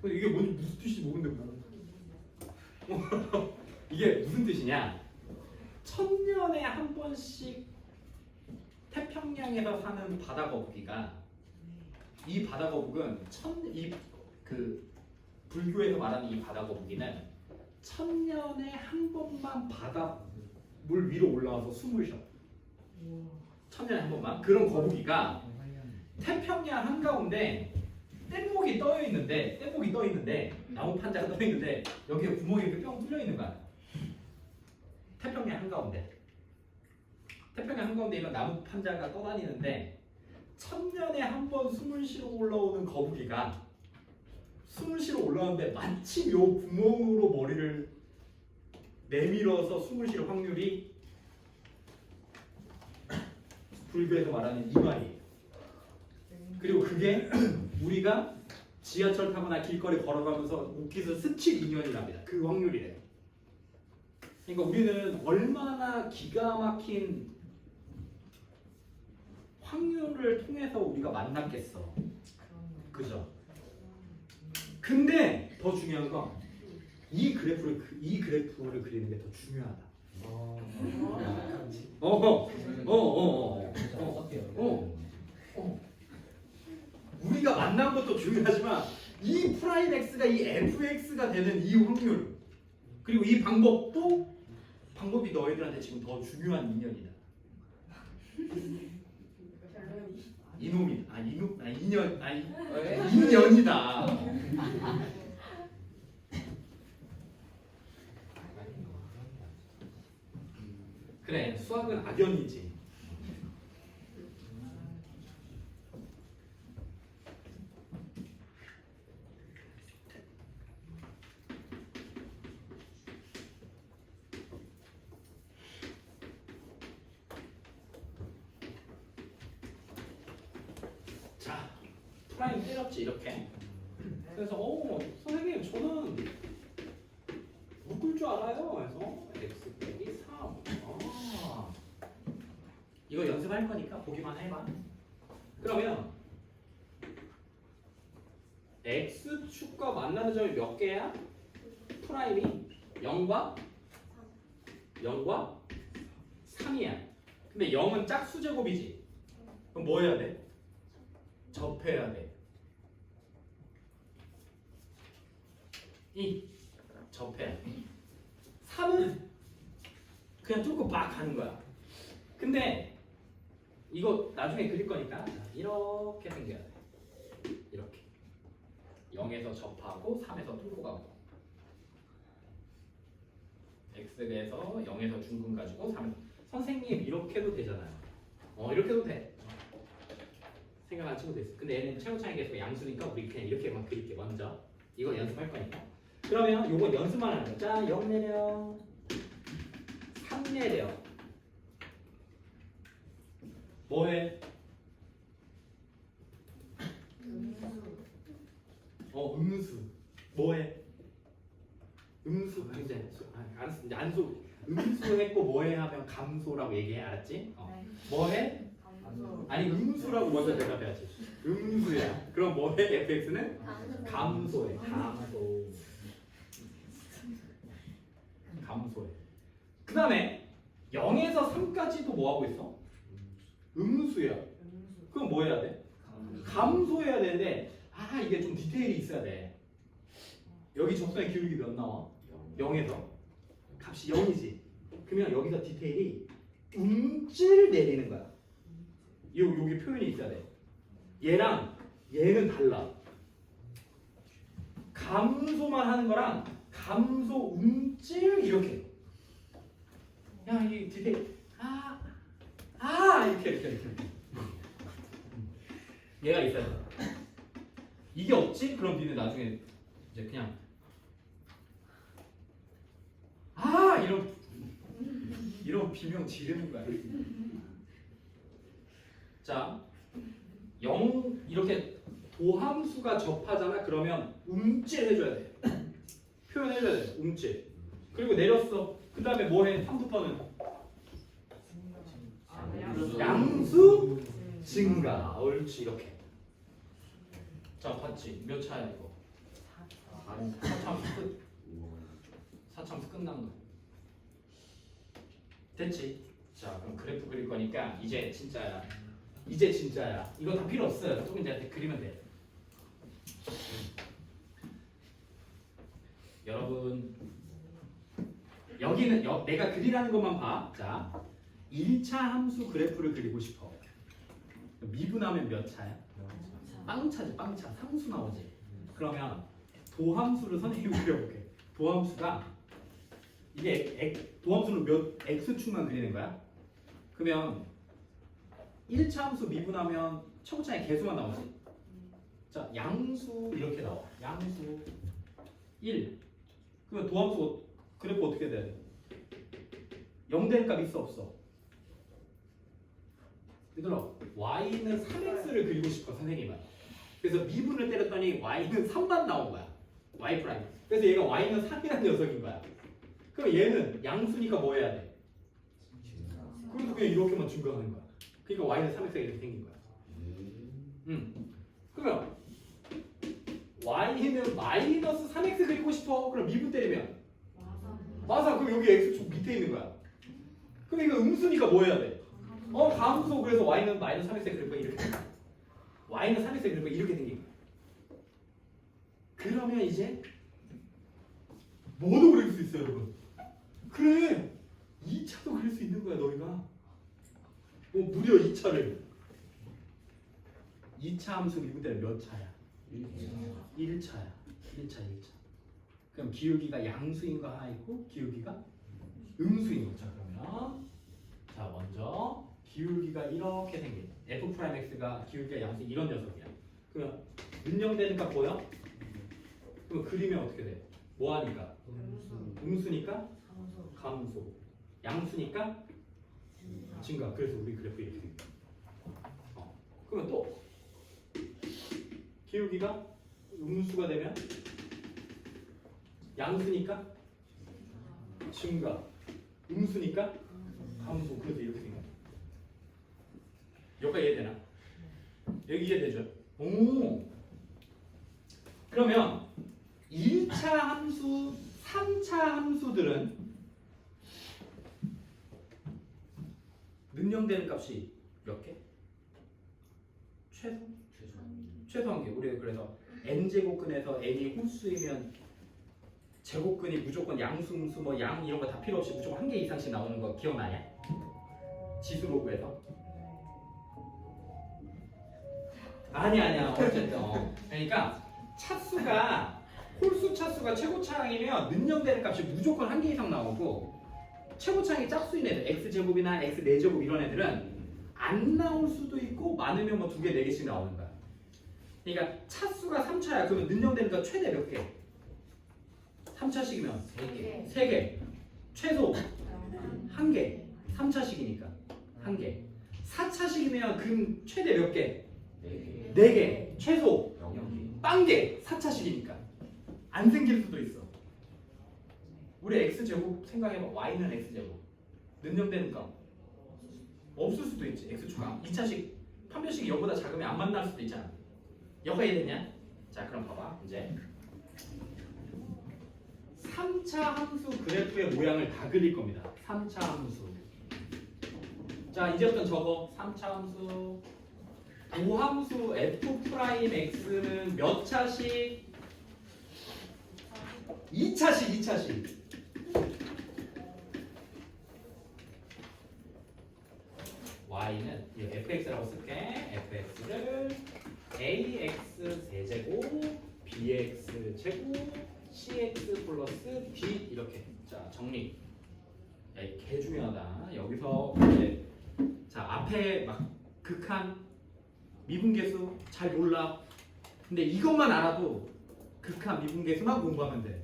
근데 이게 뭔지 무슨 뜻인지 모르는데 뭐. 이게 무슨 뜻이냐? 1000년에 한 번씩 태평양에서 사는 바다거북이가 이 바다거북은 그 불교에서 말하는 이 바다거북이는 1000년에 한 번만 바닷물 위로 올라와서 숨을 쉬어. 1000년에 한 번만. 그런 거북이가 태평양 한가운데 뗏목이 떠 있는데 나무 판자가 떠 있는데 여기에 구멍이 이렇게 뿅 뚫려 있는 거야. 태평양 한가운데 이런 나무 판자가 떠다니는데 1000년에 한 번 숨을 쉬러 올라오는 거북이가 숨을 쉬러 올라오는데 마침 요 구멍으로 머리를 내밀어서 숨을 쉴 확률이 불교에서 말하는 이 말이에요. 그리고 그게 우리가 지하철 타거나 길거리 걸어가면서 옷깃을 스칠 인연이랍니다. 그 확률이래요. 그러니까 우리는 얼마나 기가 막힌 확률을 통해서 우리가 만났겠어. 그죠? 근데 더 중요한 건 이 그래프를 그리는 게 더 중요하다. 우리가 만난 것도 중요하지만 이 프라임 x가 이 fx가 되는 이 확률 그리고 이 방법이 너희들한테 지금 더 중요한 인연이다. 인연이다. 그래, 수학은 악연이지. 자, 프라임 때렸지 이렇게. 그래서 선생님 저는 묶을 줄 알아요. 그래서 x 빼기 3. 이거 연습할 거니까 보기만 해봐. 그러면 x축과 만나는 점이 몇 개야? 프라임이 0과 3이야. 근데 0은 짝수제곱이지. 그럼 뭐 해야 돼? 접해야 돼. 접해. 3은 그냥 뚫고 막 가는 거야. 근데 이거 나중에 그릴 거니까 이렇게 생겨야 돼. 이렇게 0에서 접하고 3에서 뚫고 가고 x에서 0에서 중근 가지고 3 선생님 이렇게 해도 되잖아요. 이렇게 해도 돼. 생각 안 치고 됐어. 근데 얘는 최고차이계수가 양수니까 우리 그냥 이렇게만 그릴게. 먼저 이거 연습할 거니까. 그러면 요건 연습만 하는 거야. 자, 0 내려 3 내려 뭐해? 음수 뭐해? 음수 이제 알았어. 이제 안수 음수했고 뭐해 하면 감소라고 얘기해. 알았지? 뭐해? 아니 음수라고 먼저 대답해야지. 음수야. 그럼 뭐해? fx는 감소해. 감소해. 그 다음에 0에서 3까지도 뭐 하고 있어? 음수야. 그럼 뭐 해야 돼? 감소해야 되는데 이게 좀 디테일이 있어야 돼. 여기 적선의 기울기 몇 나와? 0에서 값이 0이지. 그러면 여기서 디테일이 움찔 내리는 거야. 여기 표현이 있어야 돼. 얘랑 얘는 달라. 감소만 하는 거랑 감소 움찔 이렇게. 야, 이 디테일 이렇게. 얘가 있어야 돼. 이게 없지? 그럼 니네 나중에 이제 그냥 이런 비명 지르는 거야. 자, 0 이렇게 도함수가 접하잖아. 그러면 움찔 해줘야 돼. 표현해줘야 돼. 움찔. 그리고 내렸어. 그 다음에 뭐해? 3부터는 양수 증가. 옳지 이렇게. 자, 봤지? 몇 차야 이거? 4참수 끝. 4참수 끝난 거. 됐지? 자, 그럼 그래프 그릴 거니까 이제 진짜야. 이거 다 필요 없어요. 조금 이제 그리면 돼. 여러분, 여기는 내가 그리라는 것만 봐. 자, 1차 함수 그래프를 그리고 싶어. 미분하면 몇 차야? 빵차지, 빵차. 상수 나오지. 그러면 도함수를 선생님이 그려볼게. 도함수가 이게 도함수는 몇 x축만 그리는 거야? 그러면 1차 함수 미분하면 초고차의 개수만 나오지. 자, 양수 이렇게 나와. 양수 1. 그러면 도함수 그래프 어떻게 돼? 0 되는 값 있어 없어? 얘들아, y는 3x를 그리고 싶어 선생님은. 그래서 미분을 때렸더니 y는 3만 나온 거야. y 프라임. 그래서 얘가 y는 3이라는 녀석인 거야. 그럼 얘는 양수니까 뭐 해야 돼? 그래서 그냥 이렇게만 증가하는 거야. 그러니까 y는 3x가 이렇게 생긴 거야. 그러면 y는 마이너스 3x 그리고 싶어. 그럼 미분 때리면 맞아. 그럼 여기 x축 밑에 있는 거야. 그럼 이거 음수니까 뭐 해야 돼? 감수. 그래서 y는 마이너스 3x 그리고 이렇게 생긴 거야. y는 3x 그리고 이렇게 생긴 거야. 그러면 이제 뭐도 그릴 수 있어요, 여러분. 그래, 2차도 그릴 수 있는 거야, 너희가. 무려 2차를. 2차 함수 미분 때는 몇 차야? 1차야. 1차. 그럼 기울기가 양수인 거 하나 있고 기울기가 음수인 거. 자, 그러면 자, 먼저 기울기가 이렇게 생긴 f'x가 기울기가 양수 이런 녀석이야. 그러면 능력되는 값 보여? 그럼 그리면 어떻게 돼? 뭐 하니까? 음수니까 감소. 양수니까 증가. 그래서 우리 그래프 이렇게 생겨. 그러면 또 기울기가 음수가 되면 양수니까 증가. 음수니까 감소. 그래서 이렇게 생겨. 여기가 이해되나? 여기 이해되죠? 오. 그러면 2차 함수, 3차 함수들은 능력되는 값이 몇 개? 최소 한 개. 우리 그래서 n제곱근에서 n이 홀수이면 제곱근이 무조건 양수, 음수, 뭐 양 이런 거 다 필요 없이 무조건 한 개 이상씩 나오는 거 기억나냐? 지수로 구해서. 아니야. 어쨌든. 그러니까 차수가 홀수 차수가 최고차항이면 능력되는 값이 무조건 한 개 이상 나오고 최고차항이 짝수인 애들 x제곱이나 x4제곱 이런 애들은 안 나올 수도 있고 많으면 뭐 2개, 4개씩 나오는 거야. 그러니까 차수가 3차야. 그러면 능력되는 값 최대 몇 개? 3차식이면 3개. 최소 1개. 3차식이니까 1개. 4차식이면 금 최대 몇 개? 4개. 최소 빵개. 4차식이니까 안 생길 수도 있어. 우리 x제곱 생각해봐. y는 x제곱. 능력되는 값 없을 수도 있지. x축항 2차식 판별식이 0보다 작으면 안 만날 수도 있잖아. 여기가 이해됐냐? 자, 그럼 봐봐. 이제 3차 함수 그래프의 모양을 다 그릴 겁니다. 3차 함수. 자 이제부터 저거 3차 함수 도함수 f'x는 몇 차식? 2차식 y는 이 fx라고 쓸게. fx를 ax 세제곱 bx 제곱 cx 플러스 b 이렇게. 자 정리. 야, 개 중요하다. 여기서 이제 자 앞에 막 극한 미분계수 잘 몰라. 근데 이것만 알아도 극한 미분계수만 공부하면 돼.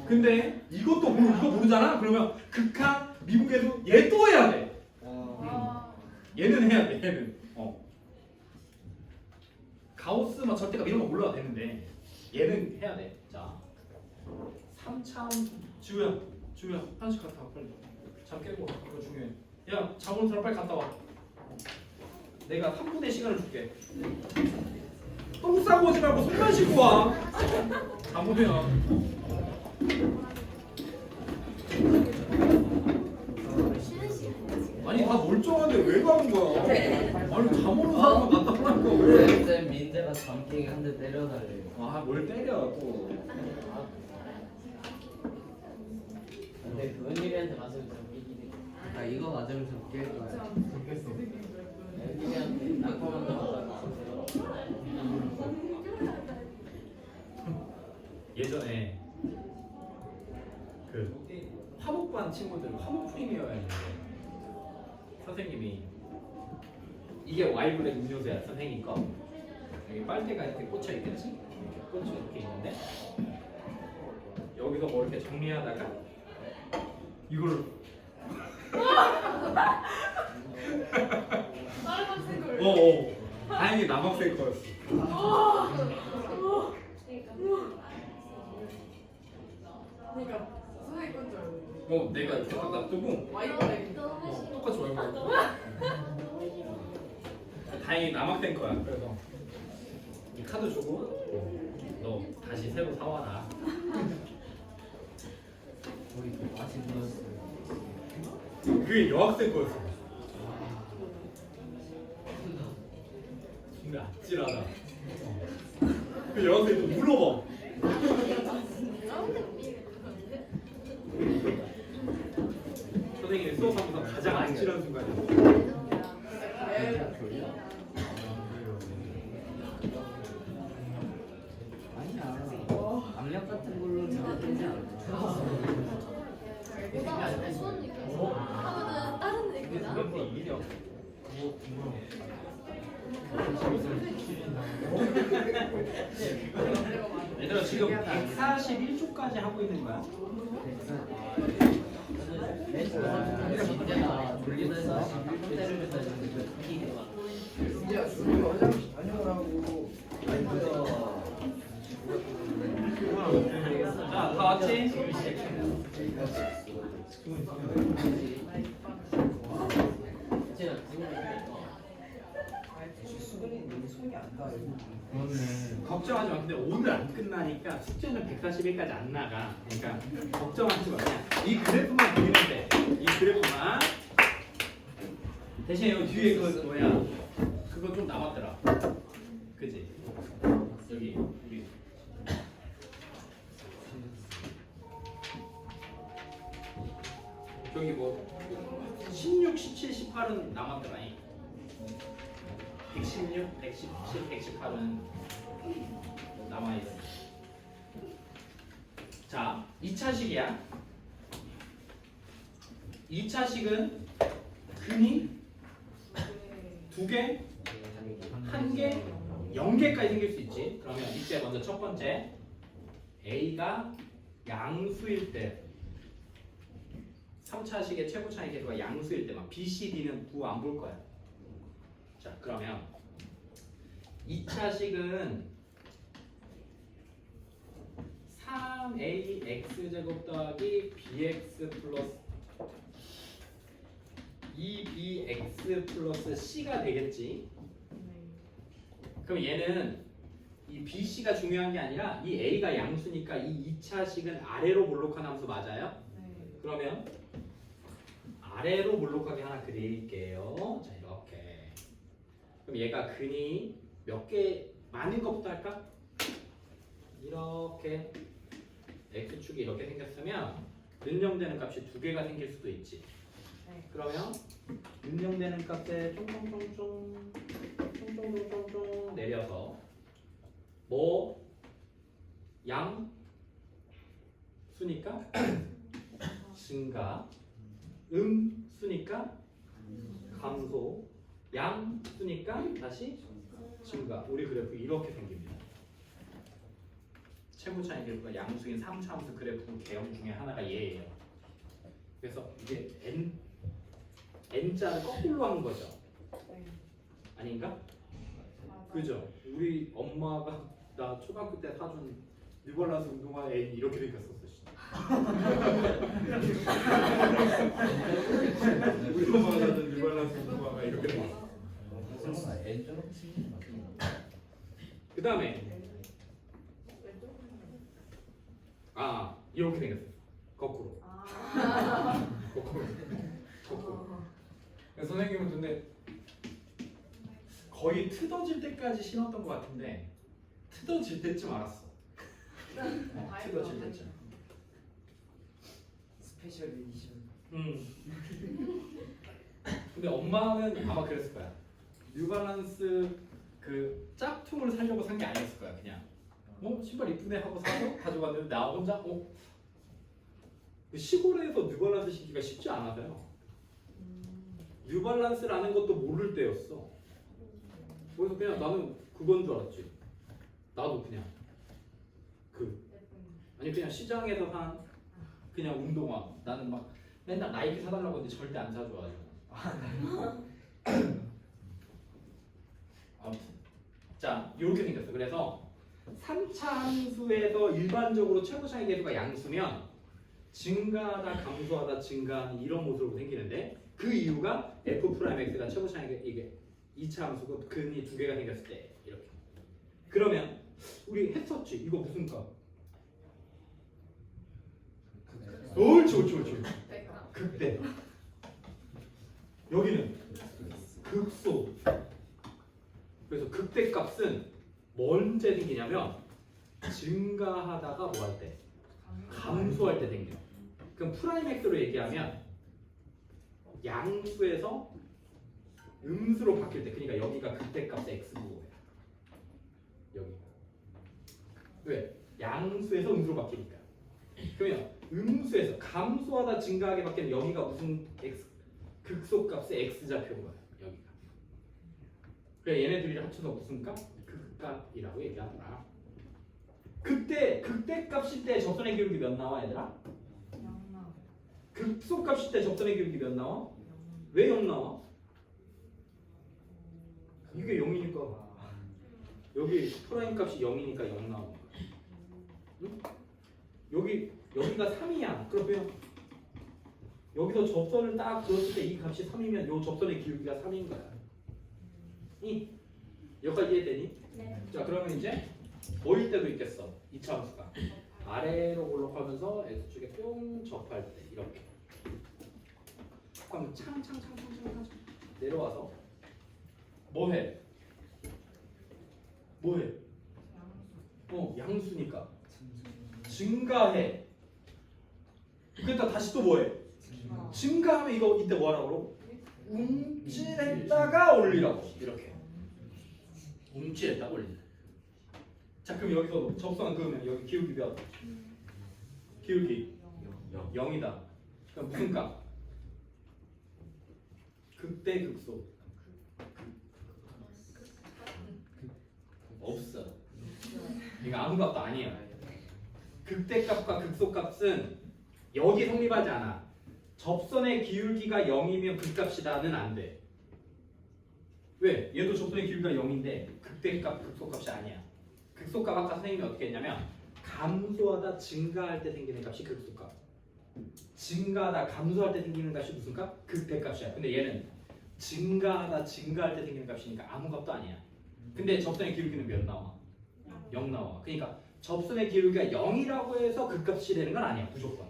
근데 이것도 이거 모르잖아. 그러면 극한 미분계수 얘 또 해야 돼. 얘는 해야 돼. 얘는 가우스 막 절대값 이런 거 몰라도 되는데 얘는 해야 돼. 자 3차 지우야 한식 갔다 와 빨리. 잠 깨고 이거 중요해. 야 잠으로 들어 빨리 갔다 와. 내가 3분의 시간을 줄게. 똥 싸고 오지 말고 손만 씻고 와. 잠오면. 아니 다 멀쩡한데 왜 가는 거야? 아니 잠오는 사람만 갔다 오라니까 왜? 쌤 민재가 잠깨게 한 대 때려달래요. 아뭘 때려 또. 근데 그 은일이한테 맞으면 좀 이기네. 아 이거 맞으면 좀 깰 거야. 은일이한테 낙하만 나와서 예전에 그 화목반 친구들 화목 프리미어야 했는데 선생님이 이게 와이블랙 음료수야 선생님 거. 여기 빨대가 이렇게 꽂혀 있겠지? 이렇게 꽂혀 이렇게 있는데 여기서 뭐 이렇게 정리하다가 이걸 다행히 남학생 거였어. 그러니까 선생님 건줄 알고 내가 이렇게 딱 놔두고 와이프네. 똑같이 와이블랙. 다행히 남학생 거야. 그래서 이 카드 주고 너 다시 새로 사와라. 우리 그 맛있는 거였어요. 그게 여학생 거였어. 근데 아찔하다. 그 여학생이 또 물어봐. 선생님이 수업하면서 가장 아찔한 순간이야. 아니야. 압력 같은 걸로 잘되지 않아. 하면은 다른 얘기나? 그런데 이기려. 얘들아 지금 141초까지 하고 있는 거야. 민재가 돌리면서 11분 때리면서 이게 민재야 준이 화장실 다녀오라고. 아니 늦어. 자, 다 왔지? 수근이 너무 손이 안 가. 그렇네. 걱정하지 마. 근데 오늘 안 끝나니까 숙제는 141까지 안 나가. 그러니까 걱정하지 마. 그냥 이 그래프만 보이면 돼. 이 그래프만. 대신 여기 뒤에 그 뭐야? 그거 좀 남았더라. 그지? 여기 우리 저기 뭐 16, 17, 18은 남았더라. 116, 117, 118은 남아있어. 자, 2차식이야. 2차식은 근이 2개, 1개, 0개까지 생길 수 있지. 그러면 이때 먼저 첫 번째 A가 양수일 때 3차식의 최고차의 계수가 양수일 때만 B, C, D는 부 안 볼 거야. 자, 그러면 2차식은 3ax 제곱 더하기 bx 플러스 2bx 플러스 c가 되겠지. 그럼 얘는 이 bc가 중요한 게 아니라 이 a가 양수니까 이 2차식은 아래로 볼록한 함수 맞아요? 그러면 아래로 볼록하게 하나 그릴게요. 자 이렇게. 그럼 얘가 근이 몇 개 많은 것부터 할까? 이렇게 x축이 이렇게 생겼으면 능령되는 값이 두 개가 생길 수도 있지. 네. 그러면 능령되는 값에 쫑쫑쫑쫑 내려서 뭐 양 수니까 증가, 수니까 감소, 양 수니까 다시 증가. 우리 그래프 이렇게 생깁니다. 최고차이 그래프가 양수인 3차함수 그래프 개형 중에 하나가 얘예요. 그래서 이게 n자를 거꾸로 한 거죠. 네. 아닌가? 맞아. 그죠? 우리 엄마가 나 초등학교 때 사준 뉴발란스 운동화 N 이렇게 생겼었어. 우리 엄마가 사준 뉴발란스 운동화가 이렇게 생겼어. 설마 N처럼 치는 거 그 다음에 이렇게 생겼어. 거꾸로. 거꾸로. 그래서 선생님은 근데 거의 트어질 때까지 신었던 것 같은데 트어질 때쯤 알았어. 트어질 때쯤. 스페셜 에디션. 근데 엄마는 아마 그랬을 거야. 뉴발란스 그 짝퉁을 사려고 산 게 아니었을 거야. 그냥 신발 이쁘네 하고 사서 가져갔는데 나 혼자 시골에서 뉴발란스 신기가 쉽지 않아서요. 뉴발란스라는 것도 모를 때였어. 그래서 그냥 나는 그건 줄 알았지. 나도 그냥 아니 그냥 시장에서 산 그냥 운동화. 나는 막 맨날 나이키 사달라고 했는데 절대 안 사줘가지고. 아무튼 자 이렇게 생겼어. 그래서 3차 함수에서 일반적으로 최고차이 계수가 양수면 증가하다 감소하다 증가하는 이런 모습으로 생기는데 그 이유가 f'(x가 최고차이 이게 2차 함수고 근이 두 개가 생겼을 때 이렇게. 그러면 우리 했었지. 이거 무슨 값? 옳지. 극대. 여기는 극소. 그래서 극대 값은 언제 생기냐면 증가하다가 뭐 할 때? 감소할 때 생겨. 그럼 프라임 x로 얘기하면 양수에서 음수로 바뀔 때, 그러니까 여기가 극대 값의 x부호야. 여기. 왜? 양수에서 음수로 바뀌니까. 그러면 음수에서 감소하다 증가하게 바뀌는 여기가 무슨 x 극소값의 x 좌표인 거야. 여기가. 그래 얘네들이 합쳐서 무슨 값? 극값이라고 얘기하더라. 그때 극대 값일 때 접선의 기울기 몇 나와 얘들아? 극소 값일 때 접선의 기울기 몇 나와? 왜 0 나와? 이게 0이니까 여기 프라임 값이 0이니까 0 나오는 거야. 응? 여기가 3이야. 그러면 여기서 접선을 딱 그었을 때 이 값이 3이면 이 접선의 기울기가 3인 거야. 여기까지 이해되니? 네. 자 그러면 이제 뭐일 때도 있겠어. 2차 함수가 아래로 올라가면서 x축에 뿅 접할 때 이렇게. 그럼 창 내려와서 뭐해? 양수니까 증가해. 그러니까 다시 또 뭐해? 증가하면 이거 이때 뭐 하라고? 움찔했다가 올리라고. 이렇게 움찔했다가 올린다. 자 그럼 여기서 접선 그으면 여기 기울기 몇? 기울기 0이다. 그럼 무슨 값? 극대 극소. 없어. 이거 아무 값도 아니에요. 극대값과 극소값은 여기 성립하지 않아. 접선의 기울기가 0이면 극값이다는 안 돼. 왜? 얘도 접선의 기울기가 0인데 극대값, 극소값이 아니야. 극소값 아까 선생님이 어떻게 했냐면 감소하다 증가할 때 생기는 값이 극소값, 증가하다 감소할 때 생기는 값이 무슨 값? 극대값이야. 근데 얘는 증가하다 증가할 때 생기는 값이니까 아무 값도 아니야. 근데 접선의 기울기는 몇 나와? 0 나와. 그러니까 접선의 기울기가 0이라고 해서 극값이 되는 건 아니야. 무조건.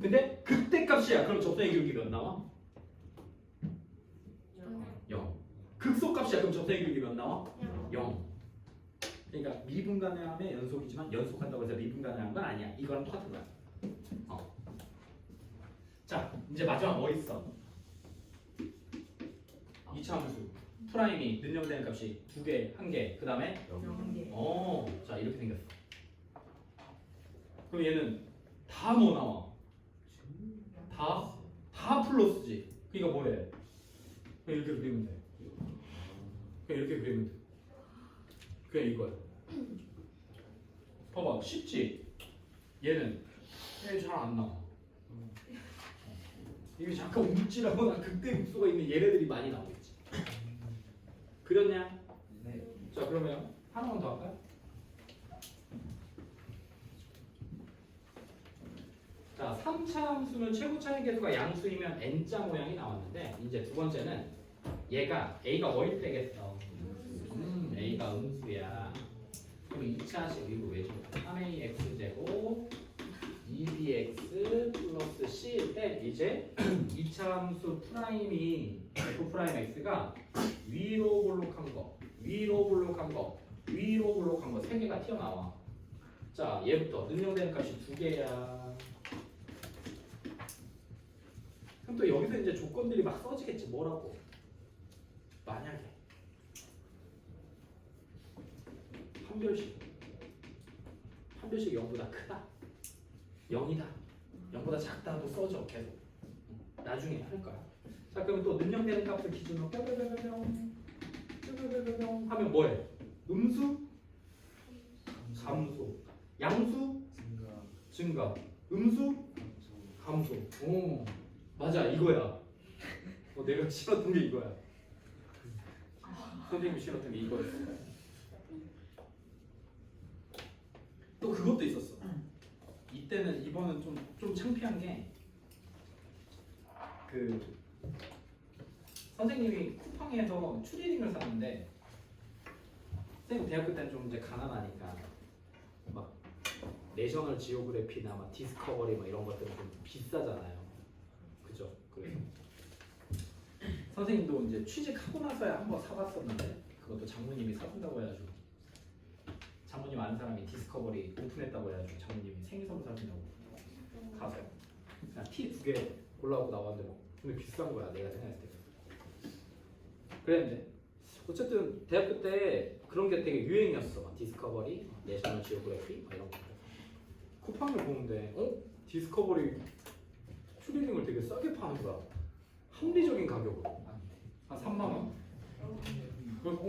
근데 극대값이야. 그럼 접선의 기울기 몇 나와? 극소값이야. 그럼 접선의 길이 몇 나와? 0. 그러니까 미분간함의 연속이지만 연속한다고 해서 미분간함한 건 아니야. 이거랑 똑같은 거야. 자, 이제 마지막 뭐 있어? 이차함수 프라임이 능력되는 값이 2개, 1개, 그 다음에 영계. 자 이렇게 생겼어. 그럼 얘는 다 뭐 나와? 다 플러스지. 그러니까 뭐해? 그냥 이렇게 그리면 돼. 그냥 이렇게 그리면 돼. 그냥 이거야. 봐봐, 쉽지? 얘는 잘 안 나와. 이게 잠깐 움찔하거나 극대극소가 있는 얘네들이 많이 나오겠지. 그렸냐? 네. 자 그러면 하나만 더 할까요? 자 3차 함수는 최고 차이 계수가 양수이면 n자 모양이 나왔는데 이제 두 번째는 얘가 a가 뭐일 때겠어? a가 음수야. 그럼 2차식 이거 왜 줘? 3ax 제곱 2bx 플러스 c일 때 이제 2차 함수 프라임이 f 프라임 x가 위로 볼록한 거, 위로 볼록한 거, 위로 볼록한 거 세 개가 튀어나와. 자 얘부터 능력되는 값이 2개야. 그럼 또 여기서 이제 조건들이 막 써지겠지. 뭐라고? 만약에 한 별씩 0보다 크다, 0이다, 0보다 작다도 써져 계속. 나중에 할 거야. 자 그럼 또 능력되는 값을 기준으로 뿅뿅뿅뿅뿅 하면 뭐해? 음수, 감소, 양수, 증가, 음수, 감소. 오 맞아 이거야. 내가 싫었던 게 이거야. 선생님이 싫었던 게 이거였어. 또 그것도 있었어. 이때는 이번은 좀 창피한 게 그 선생님이 쿠팡에서 추리닝을 샀는데 선생님 대학교 때는 좀 이제 가난하니까 막 내셔널 지오그래피나 막 디스커버리 막 이런 것들은 좀 비싸잖아요. 그죠? 그래서 선생님도 이제 취직하고 나서야 한번 사봤었는데 그것도 장모님이 사준다고 해가지고 장모님 아는 사람이 디스커버리 오픈했다고 해가지고 장모님이 생일 선물 사준다고 가서요. 그냥 티 2개 골라오고 나왔는데 뭐 근데 비싼 거야 내가 생각했을 때. 그랬는데 어쨌든 대학교 때 그런 게 되게 유행이었어. 디스커버리, 내셔널 지오그래피 막 이런 거. 쿠팡을 보는데 디스커버리 추리닝을 되게 싸게 파는 거야. 합리적인 가격으로 한 3만 원. 그래서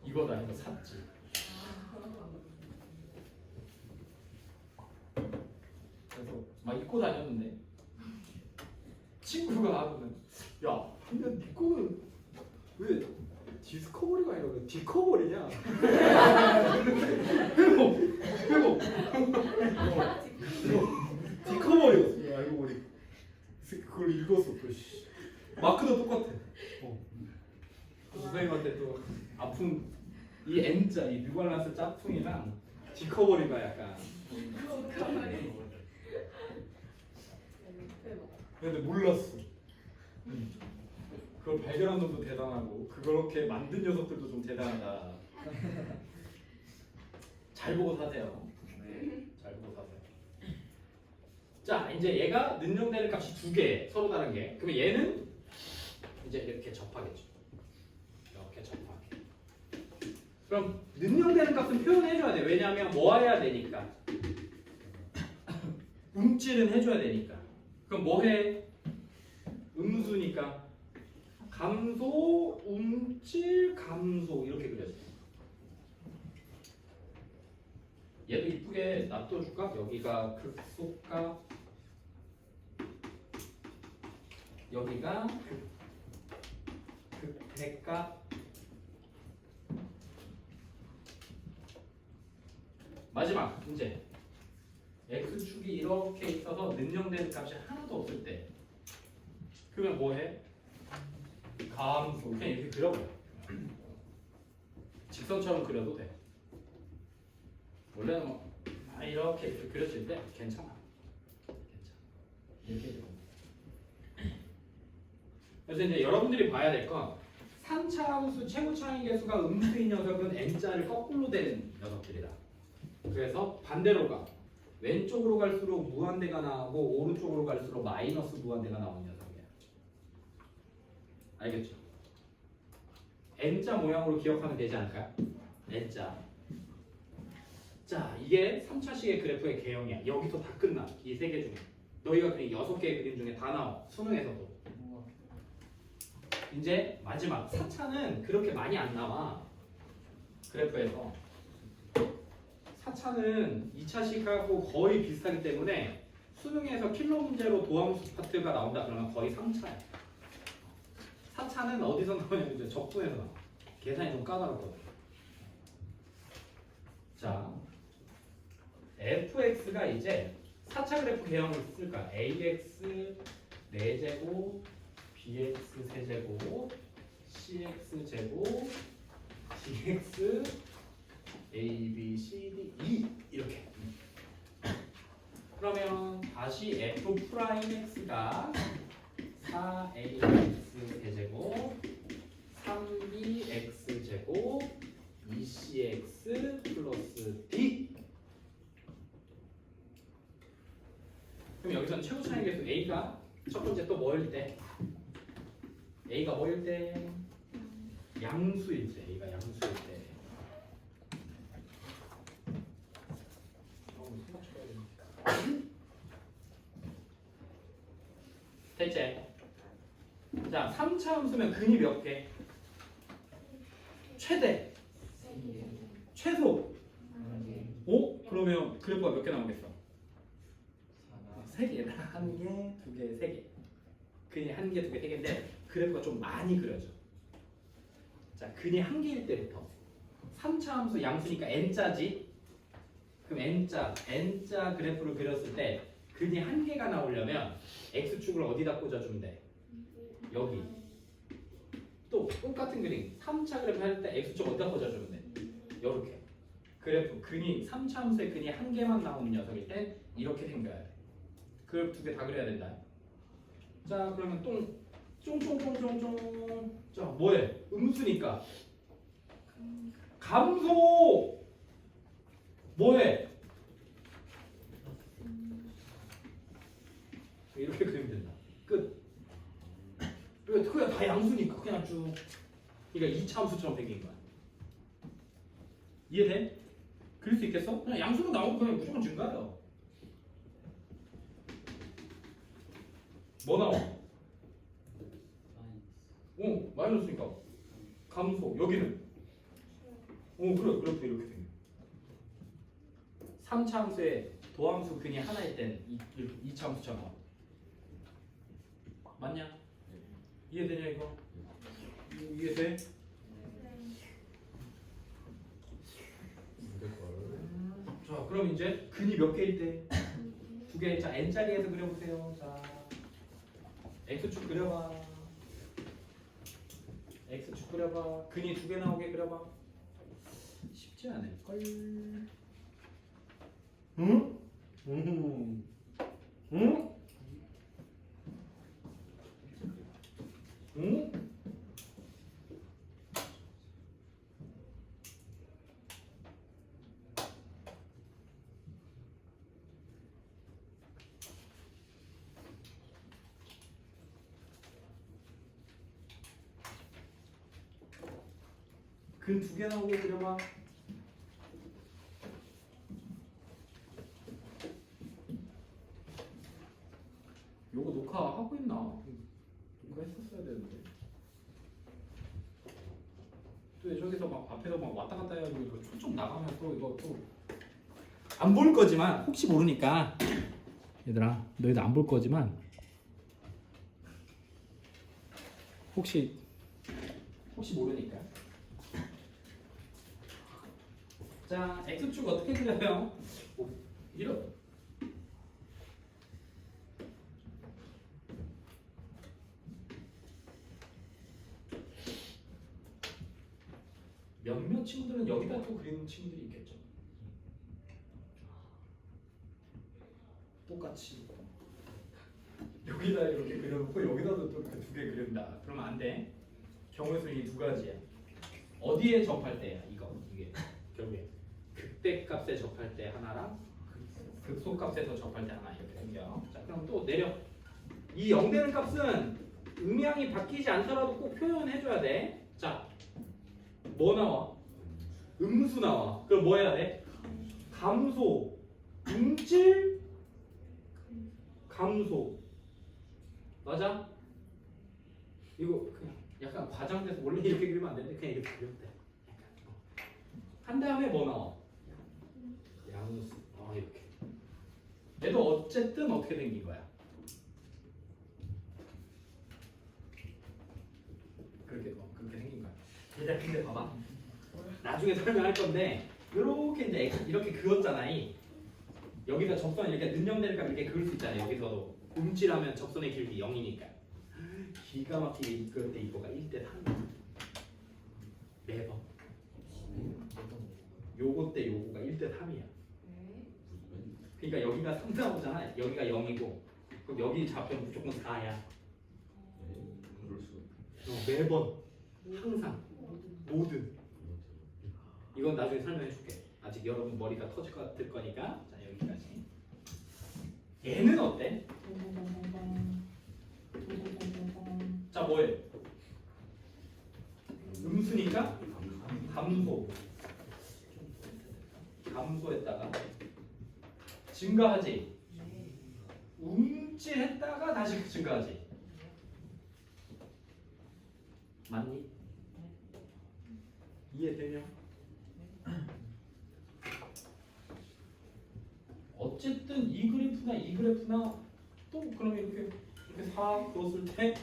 이거다 해서 샀지. 그래서 막 입고 다녔는데 친구가 하거든. 야, 근데 네 거는 왜 디스커버리가 아니라 왜 디커버리냐? 그리고 디커버리였어. 알고 보니 그걸 읽었어. 마크도 똑같아. 선생님한테 또 아픈 이 N자, 이 뉴발란스 짝퉁이랑 디커버리가 약간. 근데 몰랐어. 그걸 발견한 놈도 대단하고 그렇게 만든 녀석들도 좀 대단하다. 잘 보고 사세요. 잘 보고 사세요. 자 이제 얘가 능력되는 값이 2개 서로 다른 게. 그러면 얘는 이제 이렇게 접하겠죠. 이렇게 접하게. 그럼 능력되는 값은 표현해줘야 돼. 왜냐하면 뭐 해야 되니까. 움찔은 해줘야 되니까. 그럼 뭐 해? 음수니까 감소, 움찔, 감소 이렇게 그려져. 얘도 이쁘게 놔둬줄까? 여기가 극소값, 여기가 극대값. 마지막 문제. x축이 이렇게 있어서 능력되는 값이 하나도 없을 때 그러면 뭐해? 감소. 그냥 이렇게 그려버려. 직선처럼 그려도 돼. 원래는 뭐 이렇게 그려질 때 괜찮아. 이렇게 해도. 그래서 이제 여러분들이 봐야 될 건 3차 함수 최고 차항 계수가 음수인 녀석은 n자를 거꾸로 된 녀석들이다. 그래서 반대로 가. 왼쪽으로 갈수록 무한대가 나오고 오른쪽으로 갈수록 마이너스 무한대가 나오는 녀석이야. 알겠죠? n자 모양으로 기억하면 되지 않을까요? n자. 자, 이게 3차식의 그래프의 개형이야. 여기서 다 끝나. 이 세 개 중에. 너희가 그린 6개의 그림 중에 다 나와. 수능에서도. 이제 마지막 4차는 그렇게 많이 안 나와. 그래프에서. 4차는 2차식하고 거의 비슷하기 때문에 수능에서 킬러 문제로 도함수 파트가 나온다 그러면 거의 3차야. 4차는 어디서 나오냐면 이제 적분에서 나와. 계산이 좀 까다롭거든. 자, fx가 이제 4차 그래프 개형을 쓸 거야. ax 4제곱, bx 세제곱, cx 제곱, dx a, b, c, d, e 이렇게. 그러면 다시 f 프라임 x가 4ax 세제곱, 3bx 제곱, 2cx 플러스 d. 그럼 여기서는 최고 차이 계수 a가 첫 번째 또 뭐일 때? a가 뭐일 때? 양수일 때. a가 양수일 때. 대체. 자, 3차 함수면 근이 몇 개? 최대. 최소. 오? 그러면 그래프가 몇 개 나오겠어? 3개. 1개, 2개, 3개. 근이 1개, 2개, 3개인데 그래프가 좀 많이 그려져. 자, 근이 1개일 때부터 3차 함수 양수니까 n자지. 그럼 n자 그래프를 그렸을 때 근이 1개가 나오려면 x축을 어디다 꽂아주면 돼? 여기. 또 똑같은 그림 3차 그래프 할 때 x축 어디다 꽂아주면 돼? 이렇게. 그래프 근이 3차 함수의 근이 1개만 나오는 녀석일 때 이렇게 생겨야 돼. 그래프 2개 다 그려야 된다. 자, 그러면 쫑쫑쫑쫑쫑. 자, 뭐해? 음수니까 감소. 뭐해? 이렇게 그리면 된다. 끝. 왜 그냥 다 양수니까 그냥 쭉. 그러니까 2차 함수처럼 생긴 거야. 이해돼? 그릴 수 있겠어? 그냥 양수로 나오면 그냥 무조건 증가해요. 뭐 나와? 마이너스니까 감소. 여기는 그래. 그래프 이렇게 생겨. 3차 함수의 도함수 근이 하나일 땐 2차 함수처럼. 맞냐? 이해되냐 이거? 이해돼? 자, 그럼 이제 근이 몇 개일 때? 2개. 자, n자리에서 그려보세요. 자, x축 그려봐. x축 그려봐. 근이 2개 나오게 그려봐. 쉽지 않을걸? 응? 응? 응? 응? 근 2개 나오게 그려봐. 요거 녹화하고 있나? 녹화했었어야 되는데. 또 저기서 막 앞에서 막 왔다 갔다 해가지고 이거 초점 나가면 또 이거 또 안 볼 거지만 혹시 모르니까 얘들아 너희도 안 볼 거지만 혹시 모르니까. 자, x축 어떻게 그려요? 이런. 몇몇 친구들은 여기다 또 그리는 친구들이 있겠죠. 똑같이 여기다 이렇게 그려놓고 여기다도 또 이렇게 2개 그린다. 그러면 안 돼. 경우의 수는 두 가지야. 어디에 접할 때야? 이게 결국에 극대값에 접할 때 하나랑 극소값에서 접할 때 하나 이렇게 생겨. 자, 그럼 또 내려. 이 0 되는 값은 음양이 바뀌지 않더라도 꼭 표현해줘야 돼. 자, 뭐 나와? 음수 나와. 그럼 뭐 해야 돼? 감소, 음질, 감소. 맞아? 이거 그냥 약간 과장돼서 원래 이렇게 그리면 안 되는데 그냥 이렇게 그리면 돼. 한 다음에 뭐 나와? 양수. 이렇게. 얘도 어쨌든 어떻게 생긴 거야? 그렇게 생긴 거야. 얘들 근데 봐봐. 나중에 설명할 건데 이렇게 이제 이렇게 그었잖아. 여기다 접선 이렇게 는영대니까 이렇게 그을 수 있잖아요. 여기서도 음질하면 접선의 길이 0이니까 기가 막히게 이끌 때 이거가 1대 3이야. 매번. 요거 때 요거가 1대 3이야. 그러니까 여기가 3 나오잖아. 여기가 0이고 그럼 여기 좌표는 무조건 4야. 매번 항상 모든. 이건 나중에 설명해 줄게. 아직 여러분 머리가 터질 것 같을 거니까. 자, 여기까지. 얘는 어때? 자, 뭐해? 음수니까 감소. 감소했다가 증가하지. 움찔했다가 다시 증가하지. 맞니? 이해되냐? 어쨌든 이 그래프나 또 그럼 이렇게 사 그었을 때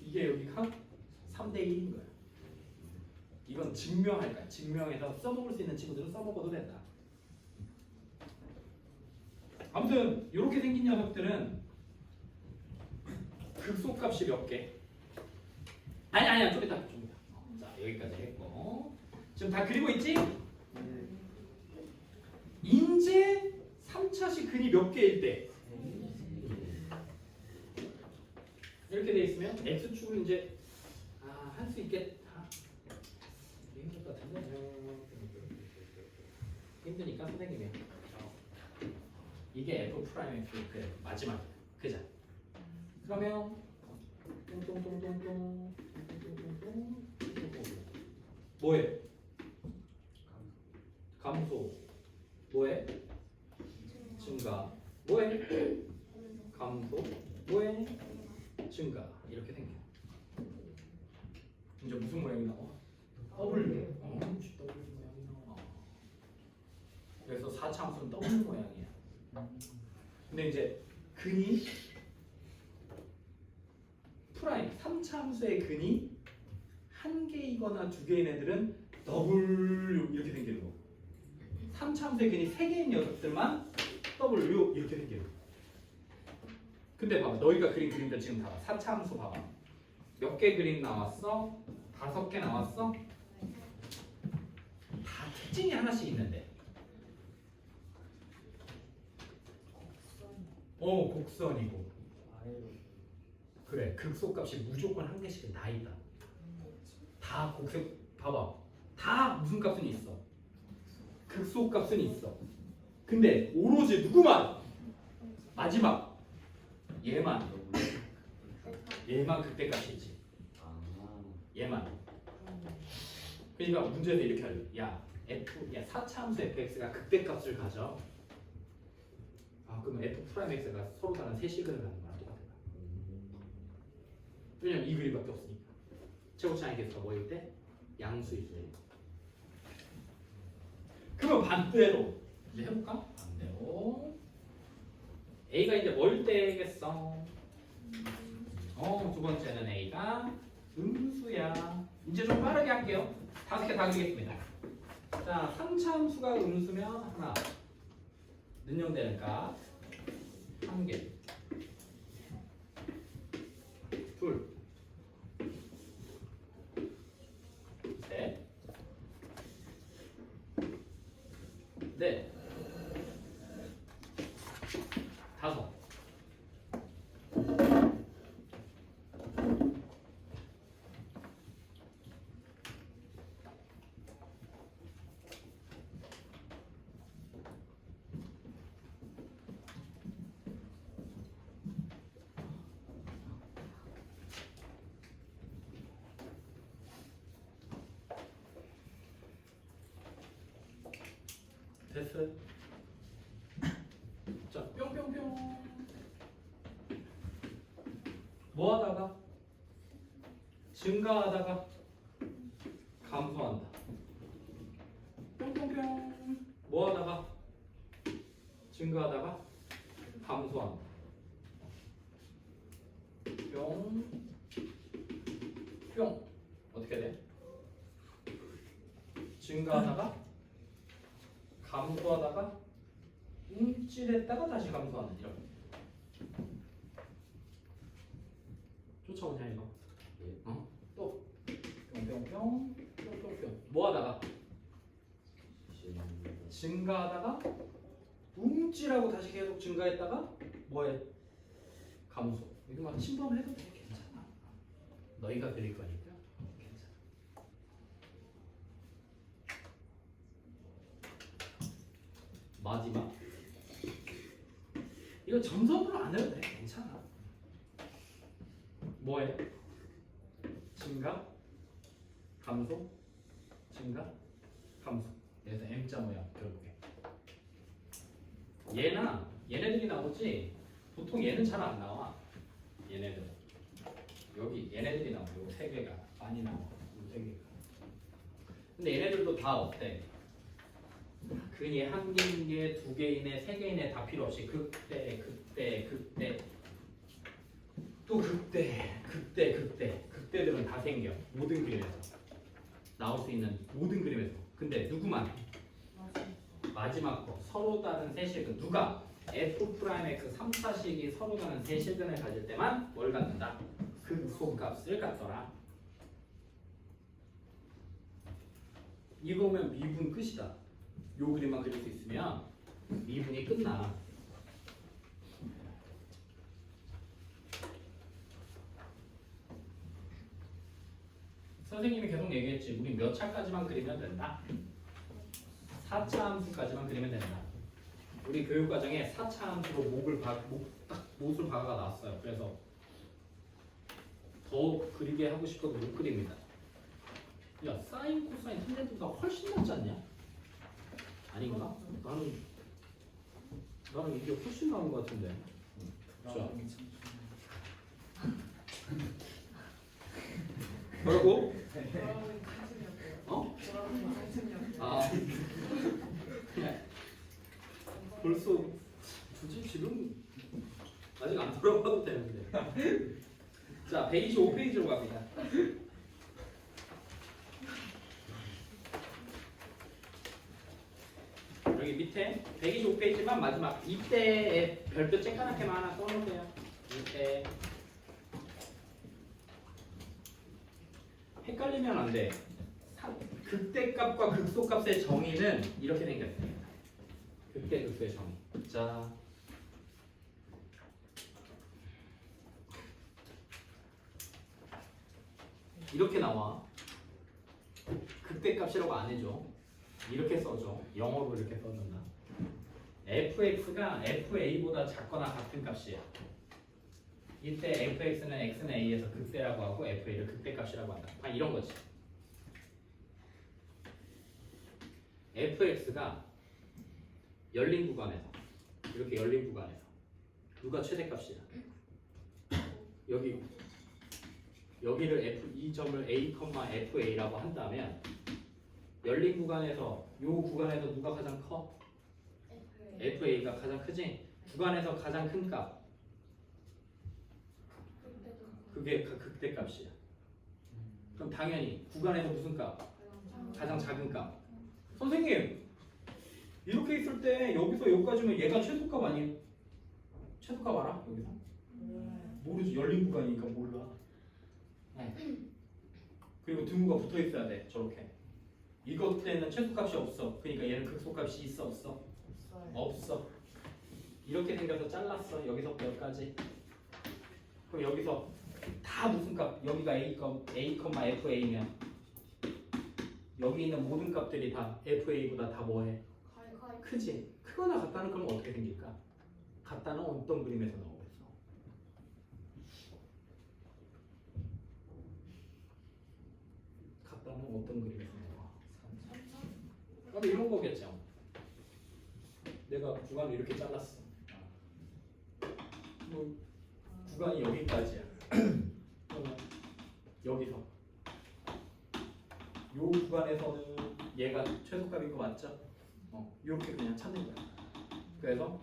이게 여기가 3대 1인 거야. 이건 증명할 거야. 증명해서 써먹을 수 있는 친구들은 써먹어도 된다. 아무튼 이렇게 생긴 녀석들은 극소값이 몇 개? 아니야 좀 이따. 자, 여기까지 했고 지금 다 그리고 있지? 인제 3차식 근이 몇 개일 때 이렇게 돼 있으면 x축을 이제 할 수 있겠다. 힘들 것 같은데 힘드니까 선생님이 이게 f 프라임 x 그 마지막 그자. 그러면 똥똥똥똥똥 뭐해? 감소. 뭐해? 증가. 뭐해? 감소. 뭐해? 증가. 이렇게 생겨. 이제 무슨 모양이 나와? W. W 모양이 나와. 그래서 4차함수는 W 모양이야. 근데 이제 근이 프라임 3차함수의 근이 한 개이거나 두 개인 애들은 W 이렇게 생기는 거. 3차함수의 근이 3개인 녀석들만 W 이렇게 생겨요. 근데 봐봐, 너희가 그린 그림들 지금 다 4차함수 봐봐. 몇 개 그림 나왔어? 5개 나왔어? 다 특징이 하나씩 있는데. 곡선이고. 그래, 극소값이 무조건 한 개씩은 다 있다. 다 곡선 봐봐. 다 무슨 값은 있어? 극소값은 있어. 근데 오로지 누구만? 마지막 얘만 극대값이지. 얘만. 그러니까 문제에서 이렇게 하려. 야 4차함수 fx가 극대값을 가져. 그러면 f 프라임 x가 서로 다른 세 식을 가는 거랑 똑같아. 왜냐면 이 그림밖에 없으니까. 최고차의 개수가 뭐일 때? 양수일 때. 그러면 반대로 이제 해볼까? 반대로 A가 이제 뭘 때겠어? 두 번째는 A가 음수야. 이제 좀 빠르게 할게요. 5개 다 그리겠습니다. 자, 3차함수가 음수면 하나, 능령되는 값 1개, 둘, 셋, 넷, 다섯, 됐어요. 자, 뿅뿅뿅. 뭐 하다가? 증가하다가 감소한다. 뿅뿅뿅. 뭐 하다가? 증가하다가 감소한다. 뿅. 뿅. 어떻게 돼? 증가하다가 감소하다가 움찔했다가 다시 감소하는 이런. 쫓아오냐 이거? 어? 또 뿅뿅뿅 뿅뿅뿅. 뭐 하다가? 증가하다가 움찔하고 다시 계속 증가했다가 뭐해? 감소. 이거 막 침범해도 돼. 괜찮아. 너희가 그릴 거니까 괜찮아. 마지막. 이거 점선으로 안 해도 돼. 괜찮아. 뭐해? 증가, 감소, 증가, 감소. 그래서 M자 모양 결국에. 얘네들이 나오지. 보통 얘는 잘 안 나와. 얘네들. 여기 얘네들이 나와. 요 세 개가 많이 나와. 요 세 개가. 근데 얘네들도 다 어때? 근이 한 개인에 두 개인에 세 개인에 다 필요 없이 극대 또 극대들은 다 생겨. 모든 그림에서 나올 수 있는 모든 그림에서. 근데 누구만? 마지막 거 서로 다른 세실근. 누가? F'X 3, 4식이 서로 다른 세실근을 가질 때만 뭘 갖는다? 극소값을 갖더라. 이거면 미분 끝이다. 요 그림만 그릴 수 있으면 미분이 끝나. 선생님이 계속 얘기했지. 우리 몇 차까지만 그리면 된다. 4차 함수까지만 그리면 된다. 우리 교육과정에 4차 함수로 못을 박아가 나왔어요. 그래서 더 그리게 하고 싶어도 못 그립니다. 야, 사인, 코사인, 탄젠트가 훨씬 낫지 않냐? 아닌가? 나는 이게 훨씬 나은 것 같은데. 자, 뭐라고? 어? 아, 벌써 굳이 지금 아직 안 돌아봐도 되는데. 자, 125페이지로 갑니다. 여기 밑에 125페이지만 마지막 이때에 별표 쬐까맣게만 하나 써놓으세요. 이때 헷갈리면 안 돼. 극대값과 극소값의 정의는 이렇게 생겼습니다. 극대 극소의 정의. 자, 이렇게 나와. 극대값이라고 안 해줘. 이렇게 써줘. 영어로 이렇게 써준다. fx가 fa보다 작거나 같은 값이야. 이때 fx는 x는 a에서 극대라고 하고 fa를 극대값이라고 한다. 아, 이런 거지. fx가 열린 구간에서 이렇게 열린 구간에서 누가 최대값이야? 여기를 이 점을 a, fa라고 한다면 열린 구간에서 이 구간에서 누가 가장 커? fa가 가장 크지? 구간에서 가장 큰 값. 그게 극대값이야. 그럼 당연히 구간에서 무슨 값? 가장 작은 값. 선생님, 이렇게 있을 때 여기서 여기까지면 얘가 최소값 아니에요? 최소값 알아? 여기서? 모르지. 열린 구간이니까 몰라. 그리고 등호가 붙어 있어야 돼. 저렇게. 이것 때는 최소값이 없어. 그러니까 얘는 극소값이 있어 없어? 없어. 이렇게 생겨서 잘랐어. 여기서 여기까지. 그럼 여기서 다 무슨 값? 여기가 a, fa면 여기 있는 모든 값들이 다 fa보다 다 뭐해? 크지? 크거나 같다는 그럼 어떻게 생길까? 같다는 어떤 그림에서 나오겠어? 같다는 어떤 그림에서 나와? 이런 거겠죠. 내가 구간을 이렇게 잘랐어. 뭐 구간이 여기까지야. 그러면 여기서 요 구간에서는 얘가 최소값인 거 맞죠? 이렇게 그냥 찾는 거야. 그래서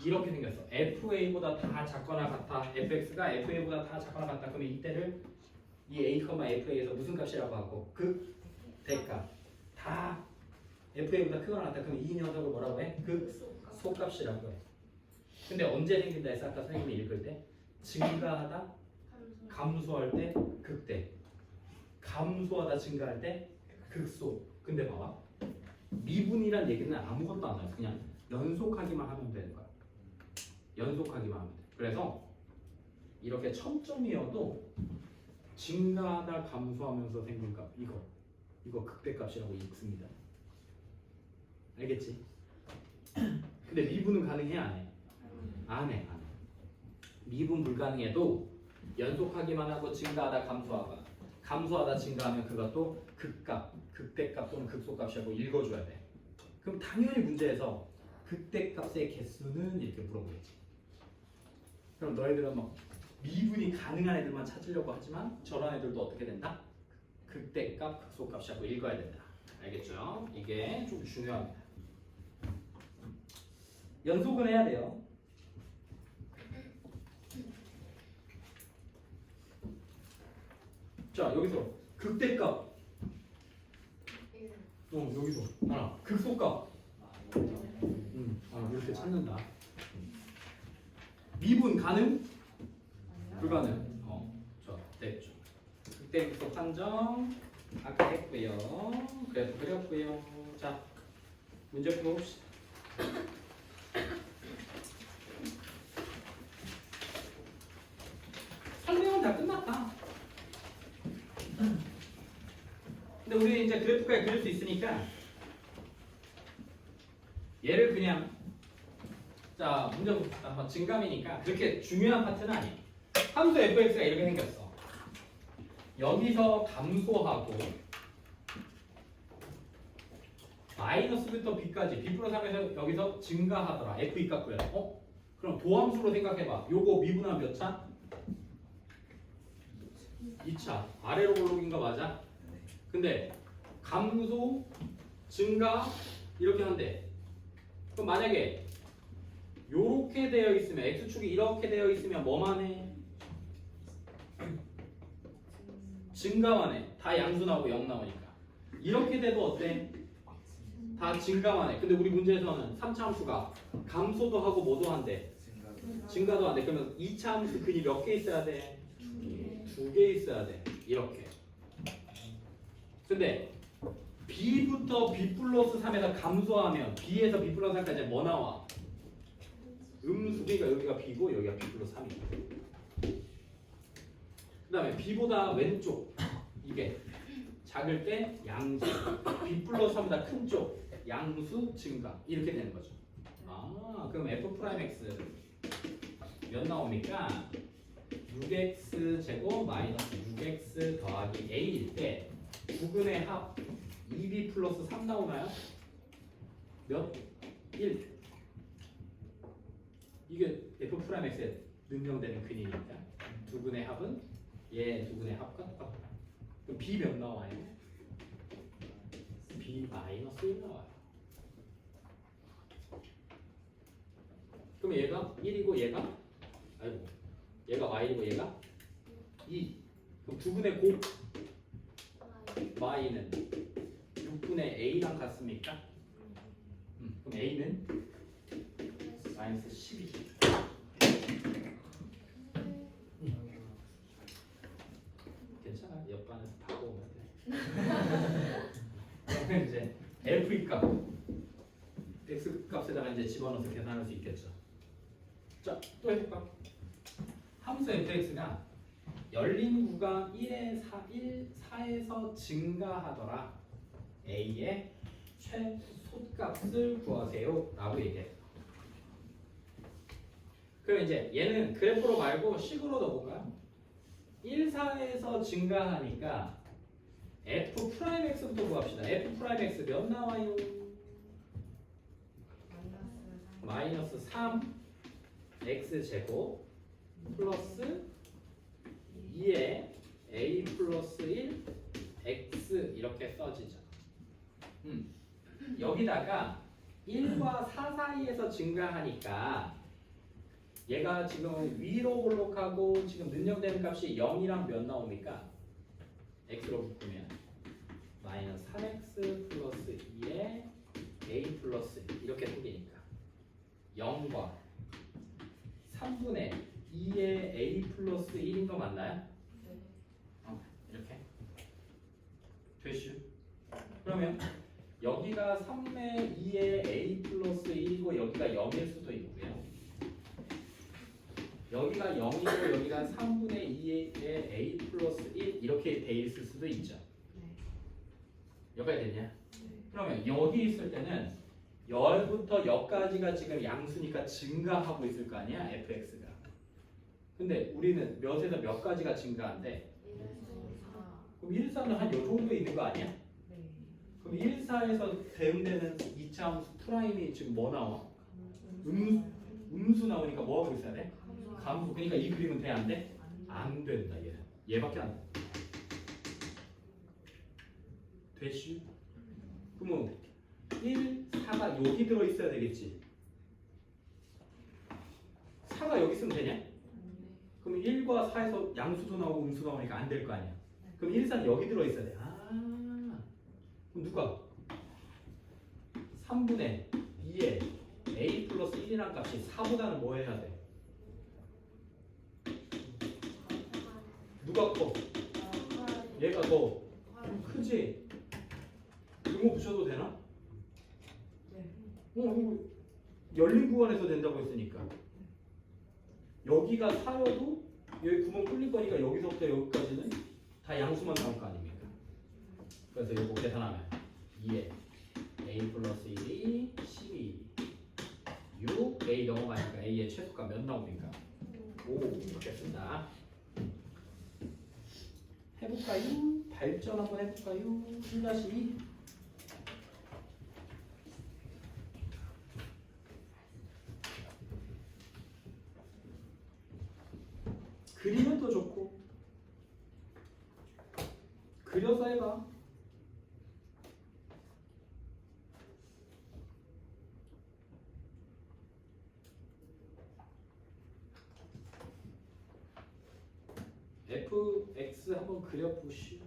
이렇게 생겼어. FA보다 다 작거나 같아. fx가 FA보다 다 작거나 같다. 그러면 이때를 이 A, FA에서 무슨 값이라고 하고 그 대값 다 FA보다 크거나 같다. 그러면 이 녀석을 뭐라고 해? 그 소값이라고 해. 근데 언제 생긴다 해서 아까 선생님이 읽을 때 증가하다, 감소할 때 극대, 감소하다, 증가할 때 극소. 근데 봐봐. 미분이란 얘기는 아무것도 안 나요. 그냥 연속하기만 하면 되는 거야. 연속하기만 하면 돼. 그래서 이렇게 첨점이어도 증가하다 감소하면서 생긴 값 이거 극대값이라고 읽습니다. 알겠지? 근데 미분은 가능해 안 해? 안 해. 미분 불가능해도 연속하기만 하고 증가하다 감소하다 증가하면 그것도 극값, 극대값 또는 극소값이라고 읽어줘야 돼. 그럼 당연히 문제에서 극대값의 개수는 이렇게 물어보겠지. 그럼 너희들은 뭐 미분이 가능한 애들만 찾으려고 하지만 저런 애들도 어떻게 된다? 극대값, 극소값이라고 읽어야 된다. 알겠죠? 이게 좀 중요합니다. 연속은 해야 돼요. 자, 여기서 극대값. 여기서 하나. 극소값. 이렇게 찾는다. 미분 가능? 불가능. 자, 됐죠. 극대 극소 판정 아까 했고요. 그래서 그렸고요. 자, 문제 풀어봅시다. 설명은 다 끝났다. 근데 우리 이제 그래프까지 그릴 수 있으니까 얘를 그냥 자 문제부터 한번 증감이니까 그렇게 중요한 파트는 아니에요. 함수 fx가 이렇게 생겼어. 여기서 감소하고 마이너스부터 b까지 b 플러스 3에서 여기서 증가하더라. f2 값 구해라. 그럼 도함수로 생각해봐. 요거 미분하면 몇 차? 2차. 아래로 올라오긴 거 맞아? 근데 감소, 증가 이렇게 한대. 그럼 만약에 요렇게 되어 있으면 x축이 이렇게 되어 있으면 뭐만 해? 증가만 해. 다 양수 나오고 0 나오니까. 이렇게 돼도 어때? 다 증가만 해. 근데 우리 문제에서는 3차 함수가 감소도 하고 뭐도 한대? 증가도 한대. 그러면 2차 함수 근이 몇 개 있어야 돼? 2개 있어야 돼. 이렇게. 근데 b부터 b 플러스 3에서 감소하면 b에서 b 플러스 3까지 뭐 나와? 음수비가 여기가 b고 여기가 b 플러스 3이고. 그 다음에 b보다 왼쪽 이게 작을 때 양수, b 플러스 3보다 큰 쪽 양수 증가 이렇게 되는 거죠. 그럼 f 프라임 x 몇 나옵니까? 6x 제곱 마이너스 6x 더하기 a일 때 9근의 합 2b 플러스 3 나오나요? 몇? 1. 이게 f 프라임 x에 능명되는 근이니까 2근의 합은 얘 2근의 합과 똑같다. 그럼 b 몇 나와요? b 마이너스 1 나와요. 그럼 얘가 1이고 얘가 얘가 y이고 얘가 2. 그럼 2분의 곱 y는 6분의 a랑 같습니까? 그럼 a는 마이너스 12. 괜찮아. 옆반에서 바보 오면 돼. 그러면 이제 f 값 x 값에다가 이제 집어넣어서 계산할 수 있겠죠. 자, 또 해볼까? 함수 fx가 열린 구간 4에서 증가하더라. a의 최소값을 구하세요 라고 얘기해. 그럼 이제 얘는 그래프로 말고 식으로 넣어볼까요? 1, 4에서 증가하니까 f 프라임 x부터 구합시다. f 프라임 x 몇 나와요? 마이너스 3 x제곱 플러스 2의 a 플러스 1 x 이렇게 써지죠. 여기다가 1과 4 사이에서 증가하니까 얘가 지금 위로 볼록하고 지금 능력되는 값이 0이랑 몇 나옵니까? x로 바꾸면 마이너스 3x 플러스 2의 a 플러스 1 이렇게 생기니까 0과 3분의 2의 a 플러스 1인 거 맞나요? 이렇게 되슈. 그러면 여기가 3분의 2의 a 플러스 1이고 여기가 0일 수도 있고요. 여기가 0이고 여기가 3분의 2의 a 플러스 1 이렇게 돼 있을 수도 있죠. 여기까지 됐냐? 그러면 여기 있을 때는 열부터 역까지가 지금 양수니까 증가하고 있을 거 아니야? fx가. 근데 우리는 몇에서 몇 가지가 증가한대? 그럼 1, 4는 한 요 정도 있는 거 아니야? 그럼 1, 4에서 대응되는 2차 함수 프라임이 지금 뭐 나와? 음수 나오니까 뭐 하고 있어야 돼? 감수. 그러니까 이 그림은 돼? 안 돼? 안 된다 얘는. 얘밖에 안 돼. 되시? 그러면 1, 4가 여기 들어있어야 되겠지. 4가 여기 있으면 되냐? 그럼 1과 4에서 양수도 나오고 음수 나오니까 안 될 거 아니야. 그럼 1, 4는 여기 들어있어야 돼. 그럼 누가? 3분의 2의 a 플러스 1이라는 값이 4보다는 뭐 해야 돼? 누가 커? 얘가 더 크지? 이거 붙여도 되나? 이거 열린 구간에서 된다고 했으니까 여기가 4여도 여기 구멍 뚫릴 거니까 여기서부터 여기까지는 다 양수만 나올 거 아닙니까? 그래서 이거 계산하면 2에 a 플러스 1이 12 6 a 넘어가니까 a의 최소가 몇 나옵니까? 5 이렇게 쓴다. 해볼까요? 발전 한번 해볼까요? 1-2 그리면 더 좋고 그려서 해봐. fx 한번 그려보시오.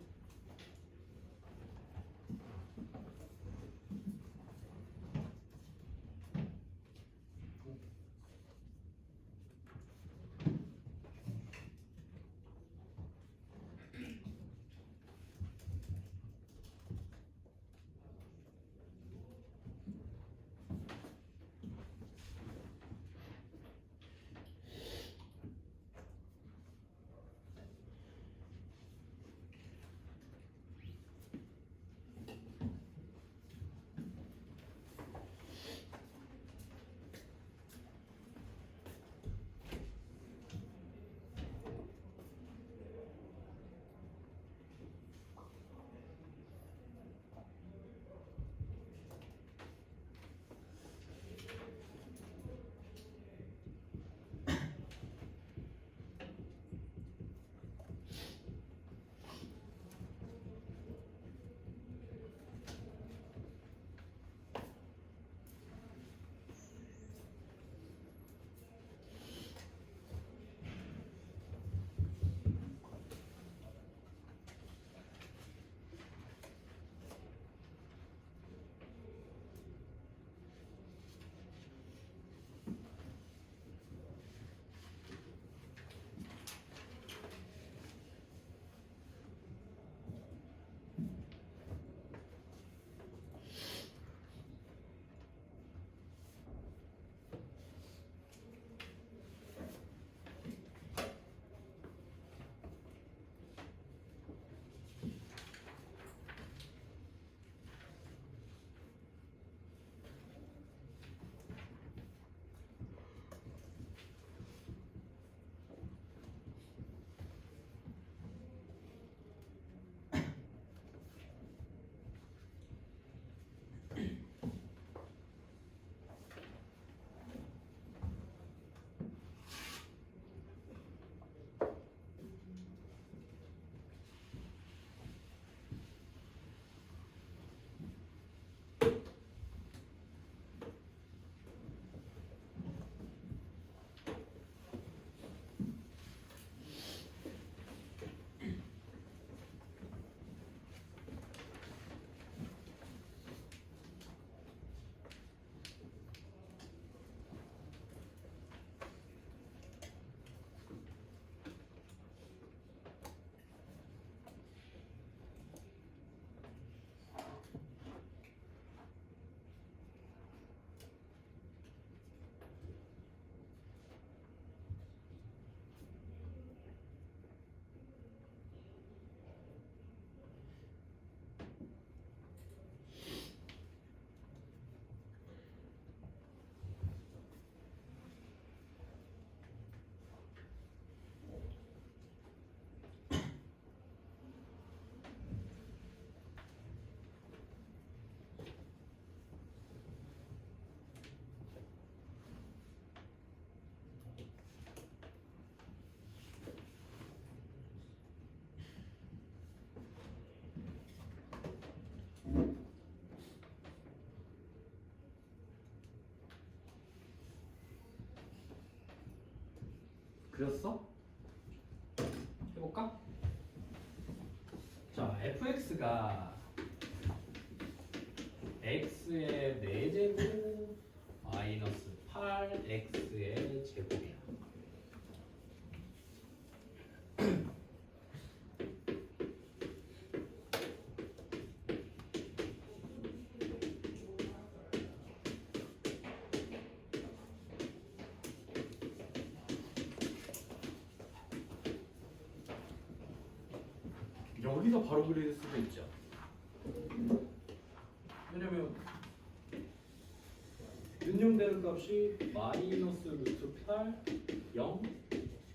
그렸어? 해볼까? 자, fx가 x의 4제곱 마이너스 8x의 제곱이야. 여기서 바로 그릴 수도 있죠. 왜냐면 변형되는 값이 마이너스 루트 8, 0,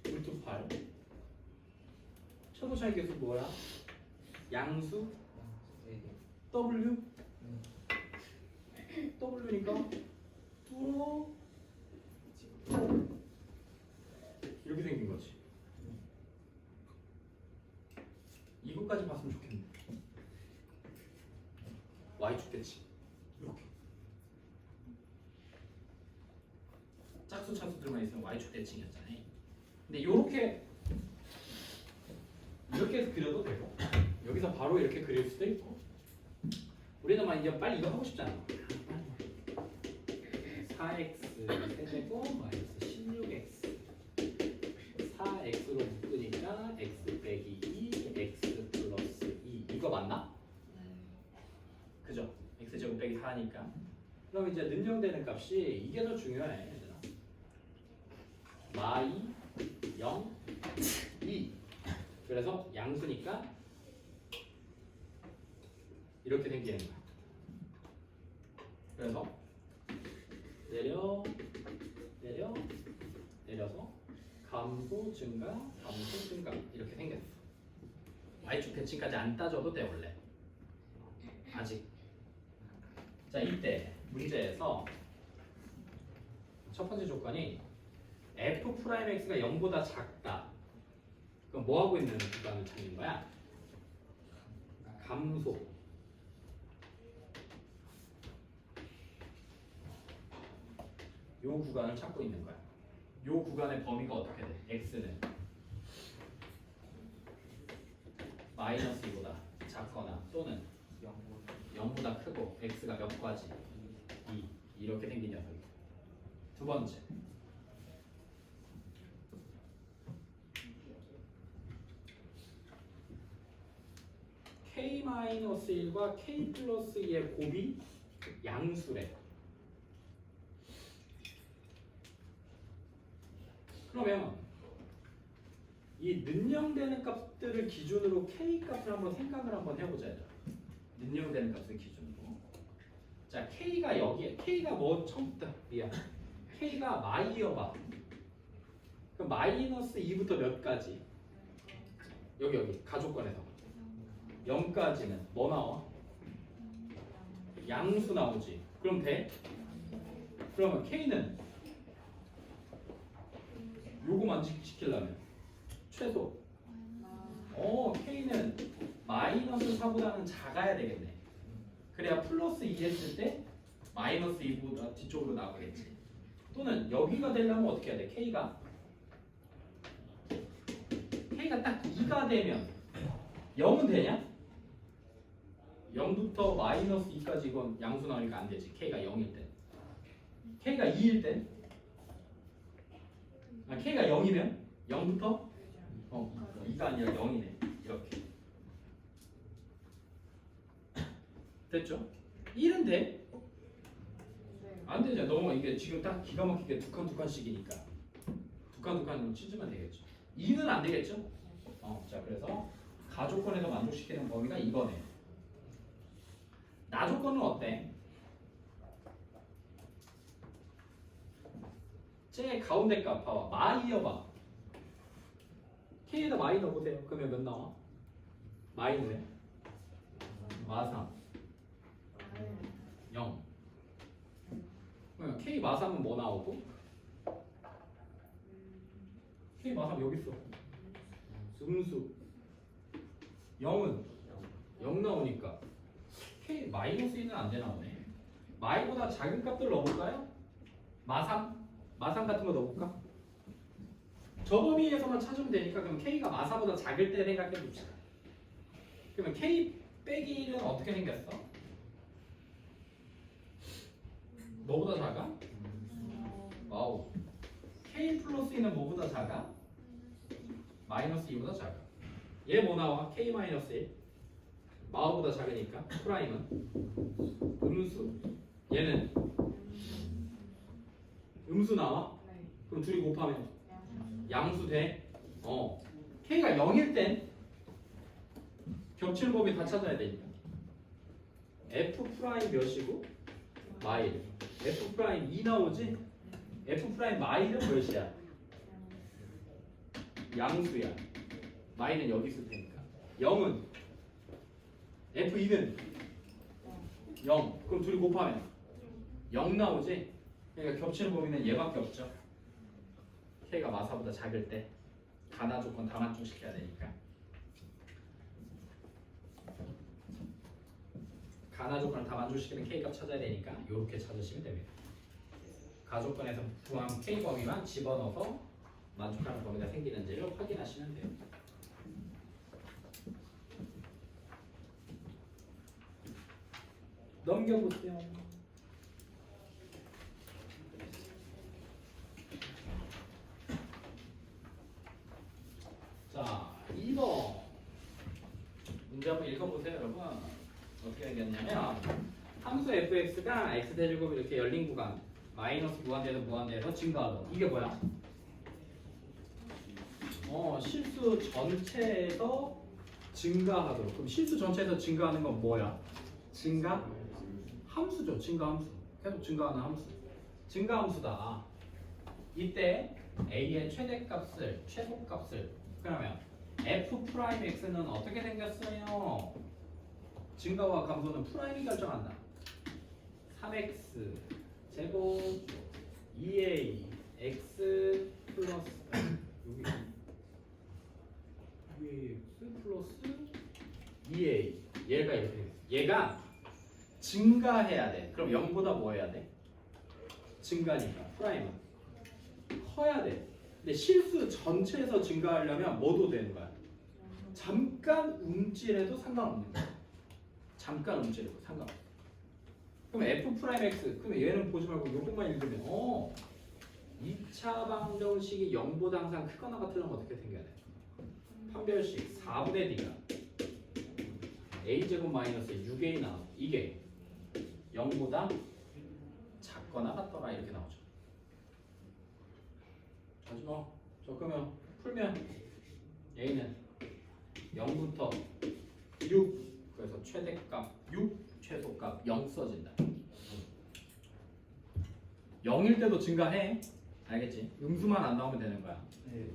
루트 8. 최소 차이 계수 뭐야? 양수 W W니까 뚫어 이렇게 생긴 거지. 이거까지 봤으면 좋겠네. Y축 대칭 이렇게 짝수 차수들만 있으면 Y축 대칭이었잖아. 근데 이렇게 해서 그려도 되고 여기서 바로 이렇게 그릴 수도 있고 우리는 막 이제 빨리 이거 하고 싶잖아. 4x 세제곱 마이너스 16x 4x로 묶으니까 x 빼기 2 x 플러스 2 이거 맞나? 그죠? x제곱 빼기 4니까 그럼 이제 능력되는 값이 이게 더 중요해 얘들아. 마이 0 2 그래서 양수니까 이렇게 생기는 거야. 그래서 내려서 감소 증가 이렇게 생겼어. Y축 대칭까지 안 따져도 돼 원래. 아직. 자 이때 문제에서 첫 번째 조건이 f'x가 0보다 작다. 그럼 뭐 하고 있는 구간을 찾는 거야? 감소. 요 구간을 찾고 있는 거야. 요 구간의 범위가 어떻게 돼? x는 마이너스 2보다 작거나 또는 0보다 크고 x가 몇 과지? 2 이렇게 생긴 녀석이야. 두 번째 k-1과 k 플러스 2의 곱이 양수래. 그러면 이 능력되는 값들을 기준으로 k 값을 한번 생각을 한번 해보자. 능력되는 값을 기준으로. 자 k가 여기에 k가 뭐 처음부터 미안 k가 마이어봐. 그럼 마이너스 2부터 몇 가지? 여기 가족권에서 0까지는 뭐 나와? 양수 나오지. 그럼 돼? 그러면 k는 요거만 지키려면 최소 k는 마이너스 4보다는 작아야 되겠네. 그래야 플러스 2 했을 때 마이너스 2보다 뒤쪽으로 나가겠지. 또는 여기가 되려면 어떻게 해야 돼? k가 딱 2가 되면 0은 되냐? 0부터 마이너스 2까지 이건 양수 나오니까 안 되지. k가 0일 때. k가 2일 때 k가 0이면 0부터 2가 아니라 0이네. 이렇게 됐죠? 1은 돼? 안 되죠. 너무 이게 지금 딱 기가 막히게 두 칸씩이니까 두 칸으로 치주면 되겠죠. 2는 안 되겠죠? 자 그래서 가조건에서 만족시키는 범위가 이거네. 나조건은 어때? 제 가운데 값 봐봐. 마이어봐. k에다 마이 넣어보세요. 그러면 몇 나와? 마이너스 마삼 0. 그러면 k 마삼은 뭐 나오고? k 마삼 여기 있어. 음수 0은 0 나오니까 k 마이너스 2는 안 돼 나오네. 마이보다 작은 값들 넣어볼까요? 마삼 같은 거 넣어볼까? 저 범위에서만 찾으면 되니까 그럼 K가 마사보다 작을 때 생각해 봅시다. 그러면 K 빼기 1은 어떻게 생겼어? 뭐보다 작아? 와우. K 플러스 2는 뭐보다 작아? 마이너스 2보다 작아. 얘 뭐 나와? K 마이너스 1. 마우보다 작으니까 프라임은 음수. 얘는 음수 나와? 네. 그럼 둘이 곱하면 양. 양수 돼? K가 0일 땐 겹치는 범위 다 찾아야 되니까 F 프라임 몇이고 마일 F 프라임 2 나오지? F 프라임 마일은 몇이야? 양수야. 마일은 여기 있을 테니까 0은 F2는 0. 그럼 둘이 곱하면 0 나오지? 그러니까 겹치는 범위는 얘밖에 없죠. K가 마사보다 작을 때 가나 조건 다 만족시켜야 되니까 가나 조건을 다 만족시키는 K값 찾아야 되니까 이렇게 찾으시면 됩니다. 가조건에서 구한 K 범위만 집어넣어서 만족하는 범위가 생기는지를 확인하시면 돼요. 넘겨보세요. 자, 2번 문제 한번 읽어보세요, 여러분. 어떻게 생겼냐면 함수 fx가 x 대제곱 이렇게 열린 구간 마이너스 무한대에서 무한대에서 증가하던 이게 뭐야? 실수 전체에서 증가하도록. 그럼 실수 전체에서 증가하는 건 뭐야? 증가 함수죠. 증가 함수. 계속 증가하는 함수. 증가 함수다. 이때 a의 최대값을 최소값을 그러면 f 프라임 x는 어떻게 생겼어요? 증가와 감소는 프라임이 결정한다. 3x 제곱 2a x 플러스 여기 2ax 플러스 2a 얘가 이렇게 생겼어. 얘가 증가해야 돼. 그럼 0보다 뭐 해야 돼? 증가니까 프라임은 커야 돼. 근데 실수 전체에서 증가하려면 뭐도 되는 거야? 잠깐 움찔해도 상관없는 거야. 잠깐 움찔해도 상관없어. 그럼 f 프라임 x 그러면 얘는 보지 말고 요것만 읽으면 2차 방정식이 0보다 항상 크거나 같으면 어떻게 생겨야 돼? 판별식 4분의 d가 a제곱 마이너스 6a 나와. 이게 0보다 작거나 같더라 이렇게 나오죠. 하지마. 저 그러면 풀면 a는 0부터 6 그래서 최대값 6 최소값 0 써진다. 0일 때도 증가해. 알겠지? 음수만 안 나오면 되는 거야. 네.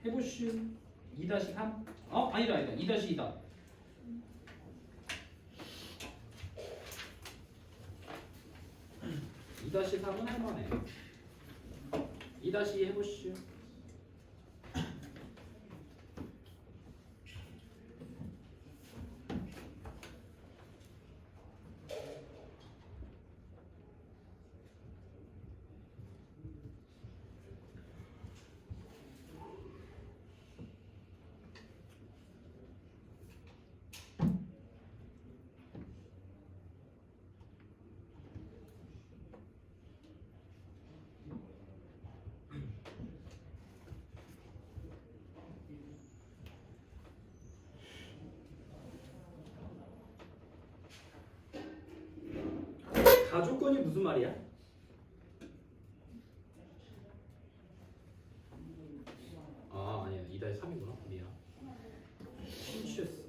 해보슈 2-3? 아니다 2-2다. 2-3은 할만해. 2-2 해보시죠. 가조건이 무슨 말이야? 아니야 2-3이구나. 미안. 실수했어.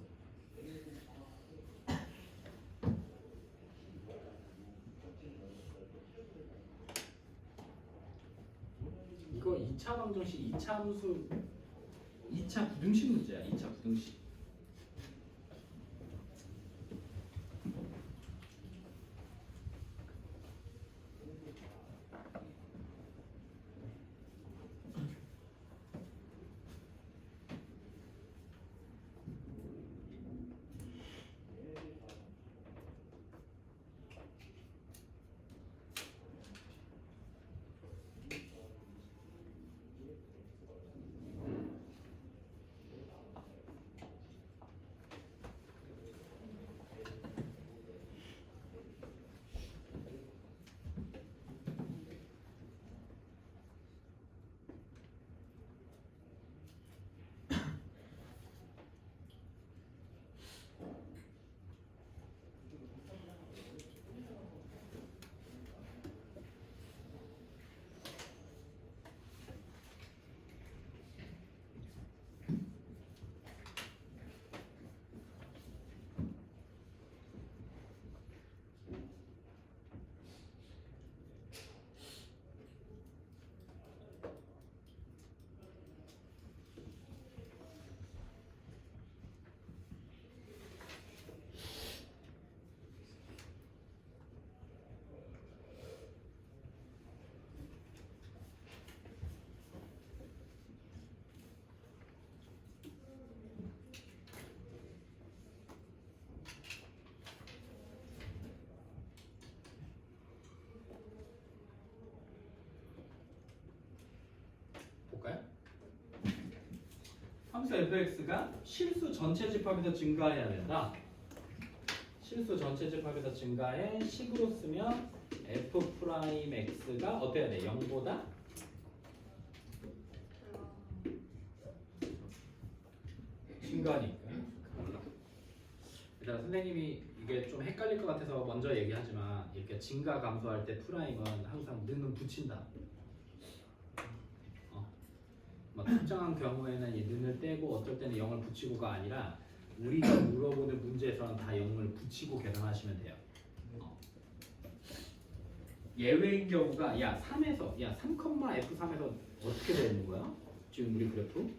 이거 2차 방정식 2차 함수 2차 부등식 문제야. 2차 부등식. 함수 fx가 실수 전체 집합에서 증가해야 된다. 실수 전체 집합에서 증가해 식으로 쓰면 f'x가 어때야 돼? 0보다 증가하니까. 일단 선생님이 이게 좀 헷갈릴 것 같아서 먼저 얘기하지만 이렇게 증가 감소할 때 프라임은 항상 는은 붙인다. 뭐 특정한 경우에는 이 는을 떼고 어떨 때는 0을 붙이고가 아니라 우리가 물어보는 문제에서는 다 0을 붙이고 계산하시면 돼요. 예외인 경우가 야 3에서 야 3,f3에서 어떻게 되는 거야? 지금 우리 그래프?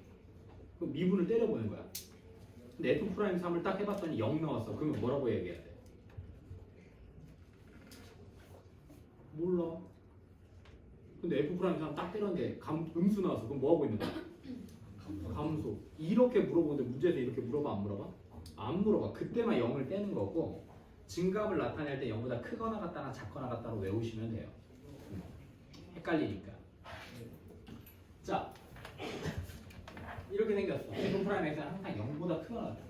그럼 미분을 때려보는 거야. 근데 f'3을 딱 해봤더니 0 나왔어. 그러면 뭐라고 얘기해야 돼? 몰라. 근데 f'3 딱 때렸는데 음수 나왔어. 그럼 뭐 하고 있는 거야? 감소. 이렇게 물어보는데 문제에서 이렇게 물어봐 안 물어봐? 안 물어봐. 그때만 0을 떼는 거고 증감을 나타낼 때 0보다 크거나 같다나 작거나 같다로 외우시면 돼요. 헷갈리니까. 자, 이렇게 생겼어. f'(x는) 항상 0보다 크거나 같다.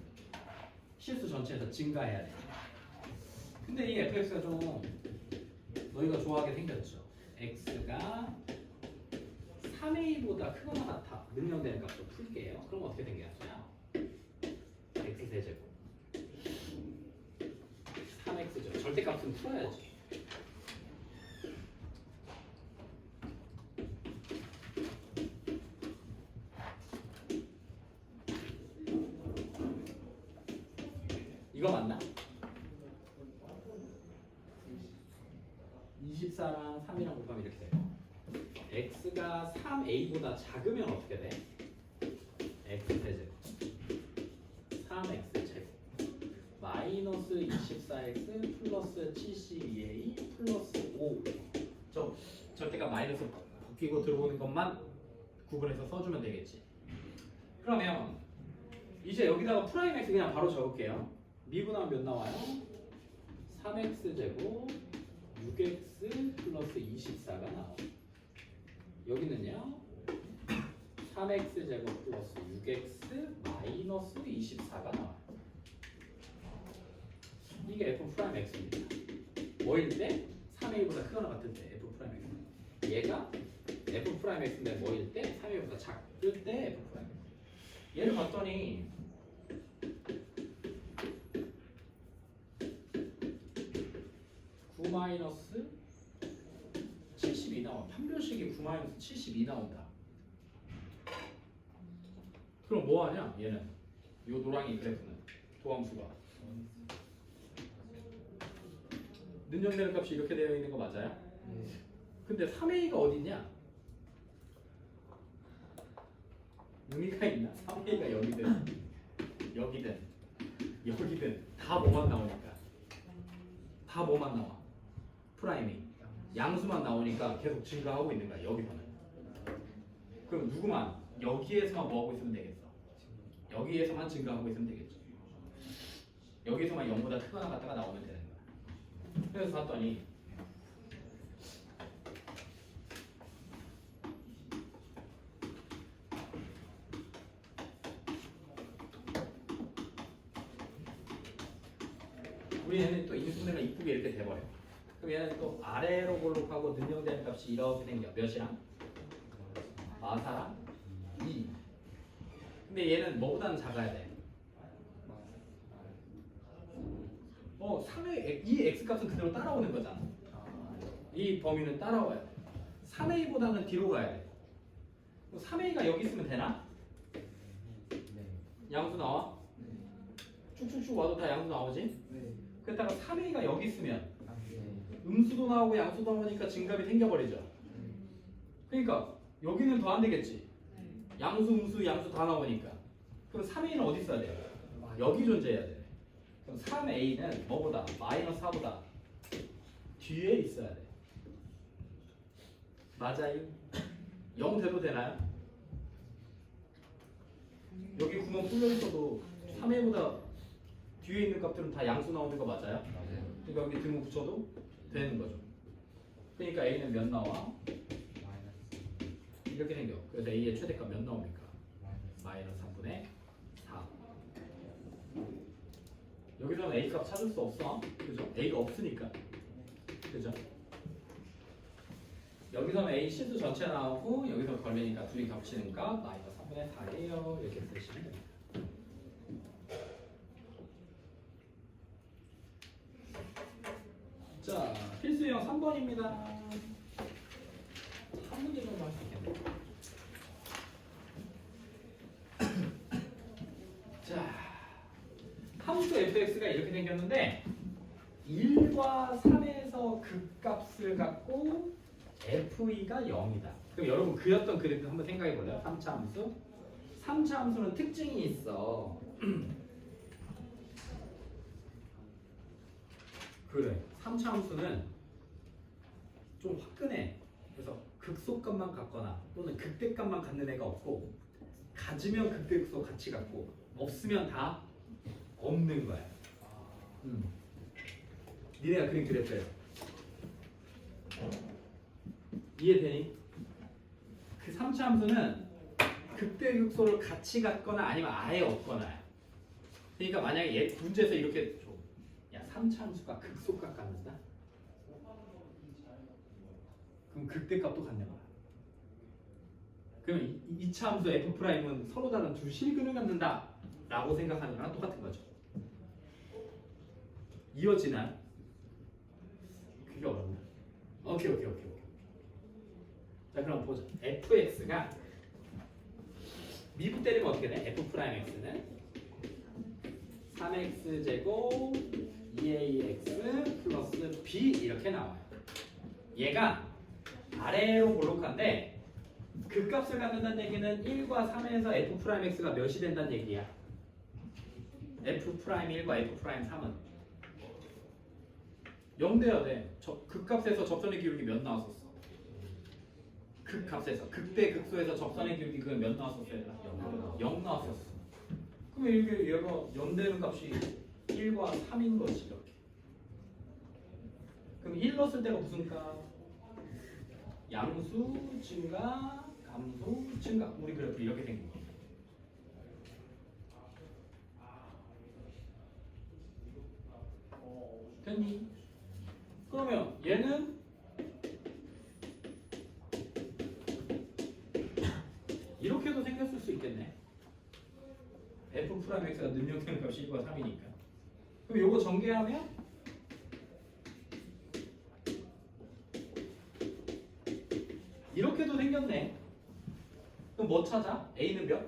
실수 전체에서 증가해야 돼. 근데 이 fx가 좀 너희가 좋아하게 생겼죠. x가 3a보다 크거나 같아. 능력되는 값도 풀게요. 그럼 어떻게 생겼어요? x세제곱 3x죠. 절대값은 풀어야지. 이거 맞나? 24랑 3이랑 곱하면 이렇게 돼요. x가 3a보다 작으면 어떻게 돼? x세제곱 3x제곱 마이너스 24x 플러스 72a 플러스 5. 저 절대값 마이너스 바뀌고 들어오는 것만 구분해서 써주면 되겠지. 그러면 이제 여기다가 프라임 x 그냥 바로 적을게요. 미분하면 몇 나와요? 3x제곱 6x 플러스 24가 나와요. 여기는요 3x제곱 플러스 6x 마이너스 24가 나와요. 이게 f'x입니다. 뭐일 때? 3a보다 크거나 같을 때 f'x. 얘가 f'x인데 뭐일 때? 3a보다 작을 때 f'x. 얘를 봤더니 9 마이너스 72 나와. 판별식이 9 마이너스 72 나온다. 그럼 뭐 하냐? 얘는 요 노랑이 그래프는 도함수가 능력되는 값이 이렇게 되어 있는 거 맞아요? 근데 3a가 어딨냐? 의미가 있나? 3a가 여기든 여기든 여기든 다 뭐만 나오니까 다 뭐만 나와? 프라임이 양수만 나오니까 계속 증가하고 있는 거야. 여기서는. 그럼 누구만? 여기에서만 뭐 하고 있으면 되겠어? 여기에서만 증가하고 있으면 되겠죠. 여기서만 0보다 크거나 같다가 나오면 되는 거야. 그래서 봤더니 우리 얘는 또 인수분해가 이쁘게 이렇게 돼버려. 그럼 얘는 또 아래로 볼록하고 능력되는 값이 이렇게 생겨. 몇이랑? 마사랑 2. 근데 얘는 뭐보다는 작아야 돼. 3의 이 x값은 그대로 따라오는 거잖아. 이 범위는 따라와야 돼. 3a보다는 뒤로 가야 돼. 3a가 여기 있으면 되나? 양수 나와? 쭉쭉쭉 와도 다 양수 나오지? 그랬다가 3a가 여기 있으면 음수도 나오고 양수도 나오니까 증갑이 생겨버리죠. 그러니까 여기는 더 안 되겠지. 양수, 음수, 양수 다 나오니까. 그럼 3a는 어디 있어야 돼요? 여기 존재해야 돼. 그럼 3a는 뭐보다? 마이너스 4보다 뒤에 있어야 돼. 맞아요? 0 돼도 되나요? 여기 구멍 뚫려 있어도 3a보다 뒤에 있는 값들은 다 양수 나오는 거 맞아요? 그러니까 여기 등호 붙여도 되는 거죠. 그러니까 a는 몇 나와? 이렇게 생겨. 그래서 a의 최대값 몇 나옵니까? 마이너스 3분의 4. 여기서는 a 값 찾을 수 없어. 그죠? a가 없으니까. 그죠? 여기서는 a 실수 전체 나오고 여기서 걸리니까 둘이 겹치는 값 마이너스 3분의 4예요. 이렇게 쓰시면 됩니다. 자, 필수 유형 3번입니다. 한 문제 정도 할 수 있겠네요. 자, 함수 fx가 이렇게 생겼는데 1과 3에서 극값을 갖고 f가 0이다. 그럼 여러분 그렸던 그래프 한번 생각해 볼래요? 3차 함수. 3차 함수는 특징이 있어. 그래. 3차 함수는 좀 화끈해. 그래서 극소값만 갖거나 또는 극대값만 갖는 애가 없고 가지면 극대극소 같이 갖고 없으면 다 없는 거야. 니네가 그린 그래프예요. 이해되니? 그 3차 함수는 극대극소를 같이 갖거나 아니면 아예 없거나. 그러니까 만약에 얘 문제에서 이렇게 줘. 야, 3차 함수가 극소값 갖는다? 그럼 극대값도 갖는 거야. 그러면 2차 함수 f'은 서로 다른 두 실근을 갖는다 라고 생각하는 거랑 똑같은 거죠. 이어지나요? 그게 어렵나? 오케이. 자, 그럼 보자. fx가 미분 때리면 어떻게 돼? f'x는 3x제곱 2ax 플러스 b 이렇게 나와요. 얘가 아래로 볼록한데 그 값을 갖는다는 얘기는 1과 3에서 f'x가 몇이 된다는 얘기야. f'1과 f'3은 0 돼야 돼. 그 값에서 접선의 기울기 몇 나왔었어? 그 값에서 극대 극소에서 접선의 기울기 그건 몇 나왔었어요? 0 나왔었어. 그럼 이게 얘가 연대는 값이 1과 3인 것이 이렇게. 그럼 1 넣었을 때가 무슨 값? 양수 증가, 감소 증가. 우리 그래프 이렇게 생긴 거. 됐니? 그러면 얘는 이렇게도 생겼을 수 있겠네. f'x가 능력되는 값이 1과 3이니까. 그럼 요거 전개하면 이렇게도 생겼네. 그럼 뭐 찾아? a는 몇?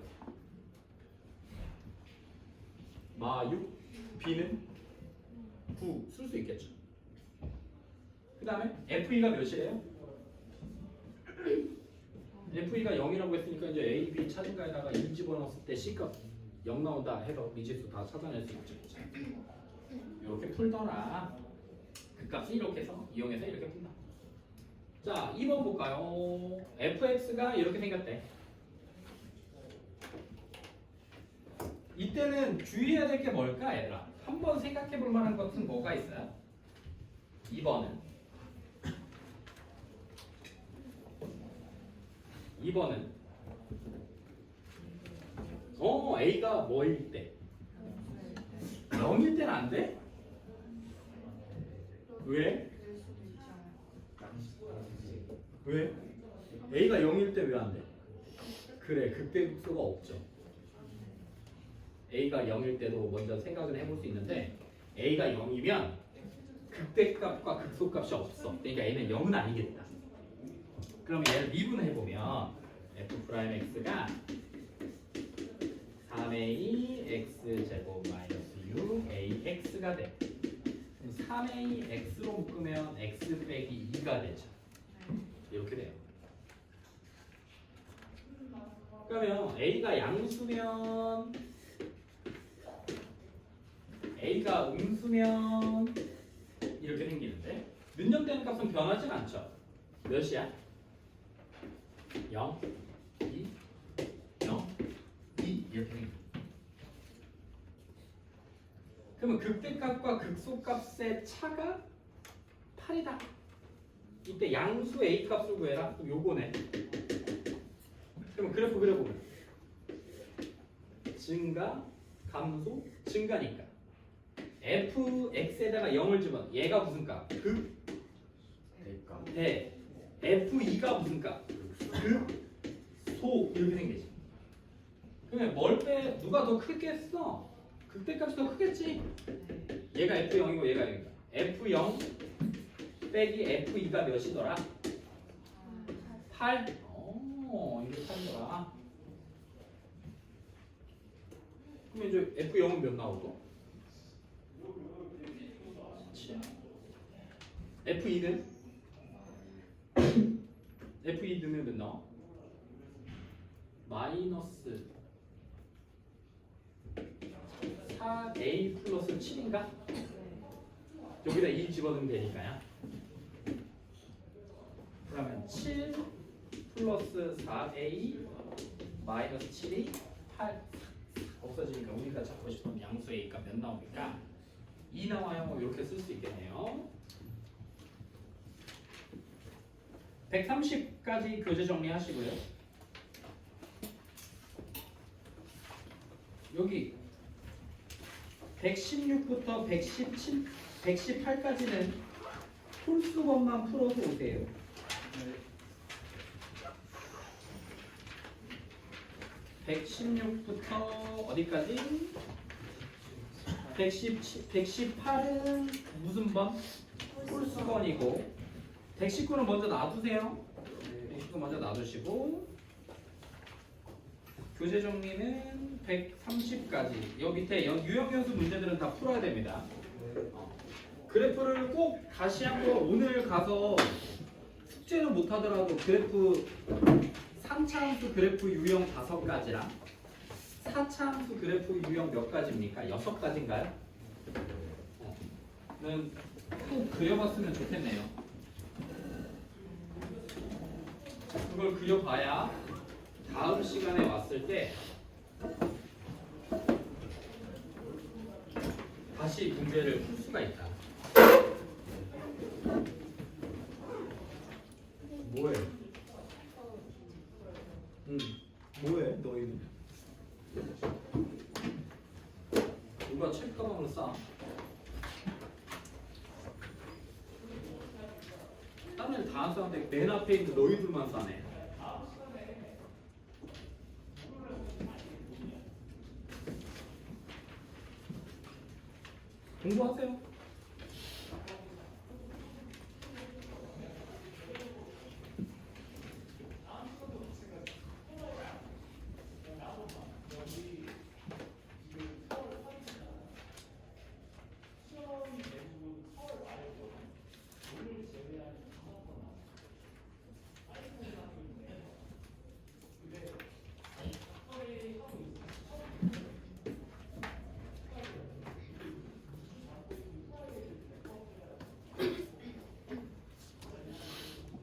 마 6, b는 9 쓸 수 있겠죠. 그 다음에 FE가 몇이래요? FE가 0이라고 했으니까 이제 A, B 찾은 거에다가 2 집어넣었을 때 C값 0 나온다 해서 미지수 다 찾아낼 수 있죠. 이렇게 풀더라. 그 값을 이렇게 해서 이용해서 이렇게 푼다. 자, 2번 볼까요? fx가 이렇게 생겼대. 이때는 주의해야 될 게 뭘까, 얘들아? 한번 생각해 볼 만한 것은 뭐가 있어요? 2번은 A가 뭐일 때? 0일 때는 안 돼? 왜? 왜? A가 0일 때 왜 안 돼? 그래, 극대극소가 없죠. A가 0일 때도 먼저 생각을 해볼 수 있는데 A가 0이면 극대값과 극소값이 없어. 그러니까 A는 0은 아니겠다. 그럼 얘를 미분해보면 f'x가 3a x제곱 마이너스 6ax가 돼. 3a x로 묶으면 x 빼기 2가 되죠. 이렇게 돼요. 그러면 a가 양수면 a가 음수면 이렇게 생기는데 능력되는 값은 변하진 않죠. 몇이야? 0, 2, 0, 2 이렇게 생겨. 그러면 극대값과 극소값의 차가 8이다. 이때 양수 A 값을 구해라. 그럼 요거네. 그러면 그래프 그려보면 증가, 감소, 증가니까 fx에다가 0을 집어 얘가 무슨 값? 극, 될까? 대 f2가 무슨 값? 극, 소 이렇게 생기지. 그러면 뭘 빼? 누가 더 크겠어? 극대값이 더 크겠지? 얘가 f0이고 얘가 0이니까 f0 빼기 f2가 몇이더라? 8? 이게 8이더라. 그럼 이제 f0은 몇 나오고? 7. f2는? f2는 몇 나와? 마이너스 4a 플러스 7인가? 여기다 2 집어넣으면 되니까요. 그러면 7 플러스 4a 마이너스 7이 8 없어지니까 우리가 잡고 싶은 양수의 A가 몇 나옵니까? 2 나와요. 이렇게 쓸 수 있겠네요. 130까지 교재 정리하시고요. 여기 116부터 117, 118까지는 홀수법만 풀어서 오세요. 116부터 어디까지? 118은 무슨 번? 홀수번이고 119는 먼저 놔두세요. 119 먼저 놔두시고 교재 정리는 130까지. 여기 밑에 유형연수 문제들은 다 풀어야 됩니다. 그래프를 꼭 다시 한번 오늘 가서 숙제는 못하더라도 그래프 3차함수 그래프 유형 5가지랑 4차함수 그래프 유형 몇 가지입니까? 6가지인가요? 는 꼭 그려봤으면 좋겠네요. 그걸 그려봐야 다음 시간에 왔을 때 다시 문제를 풀 수가 있다. 뭐해? 뭐해? 너희는? 누가 책가방을 싸? 딴 애는 다 안 싸는데 맨 앞에 있는 너희들만 싸네. 공부하세요.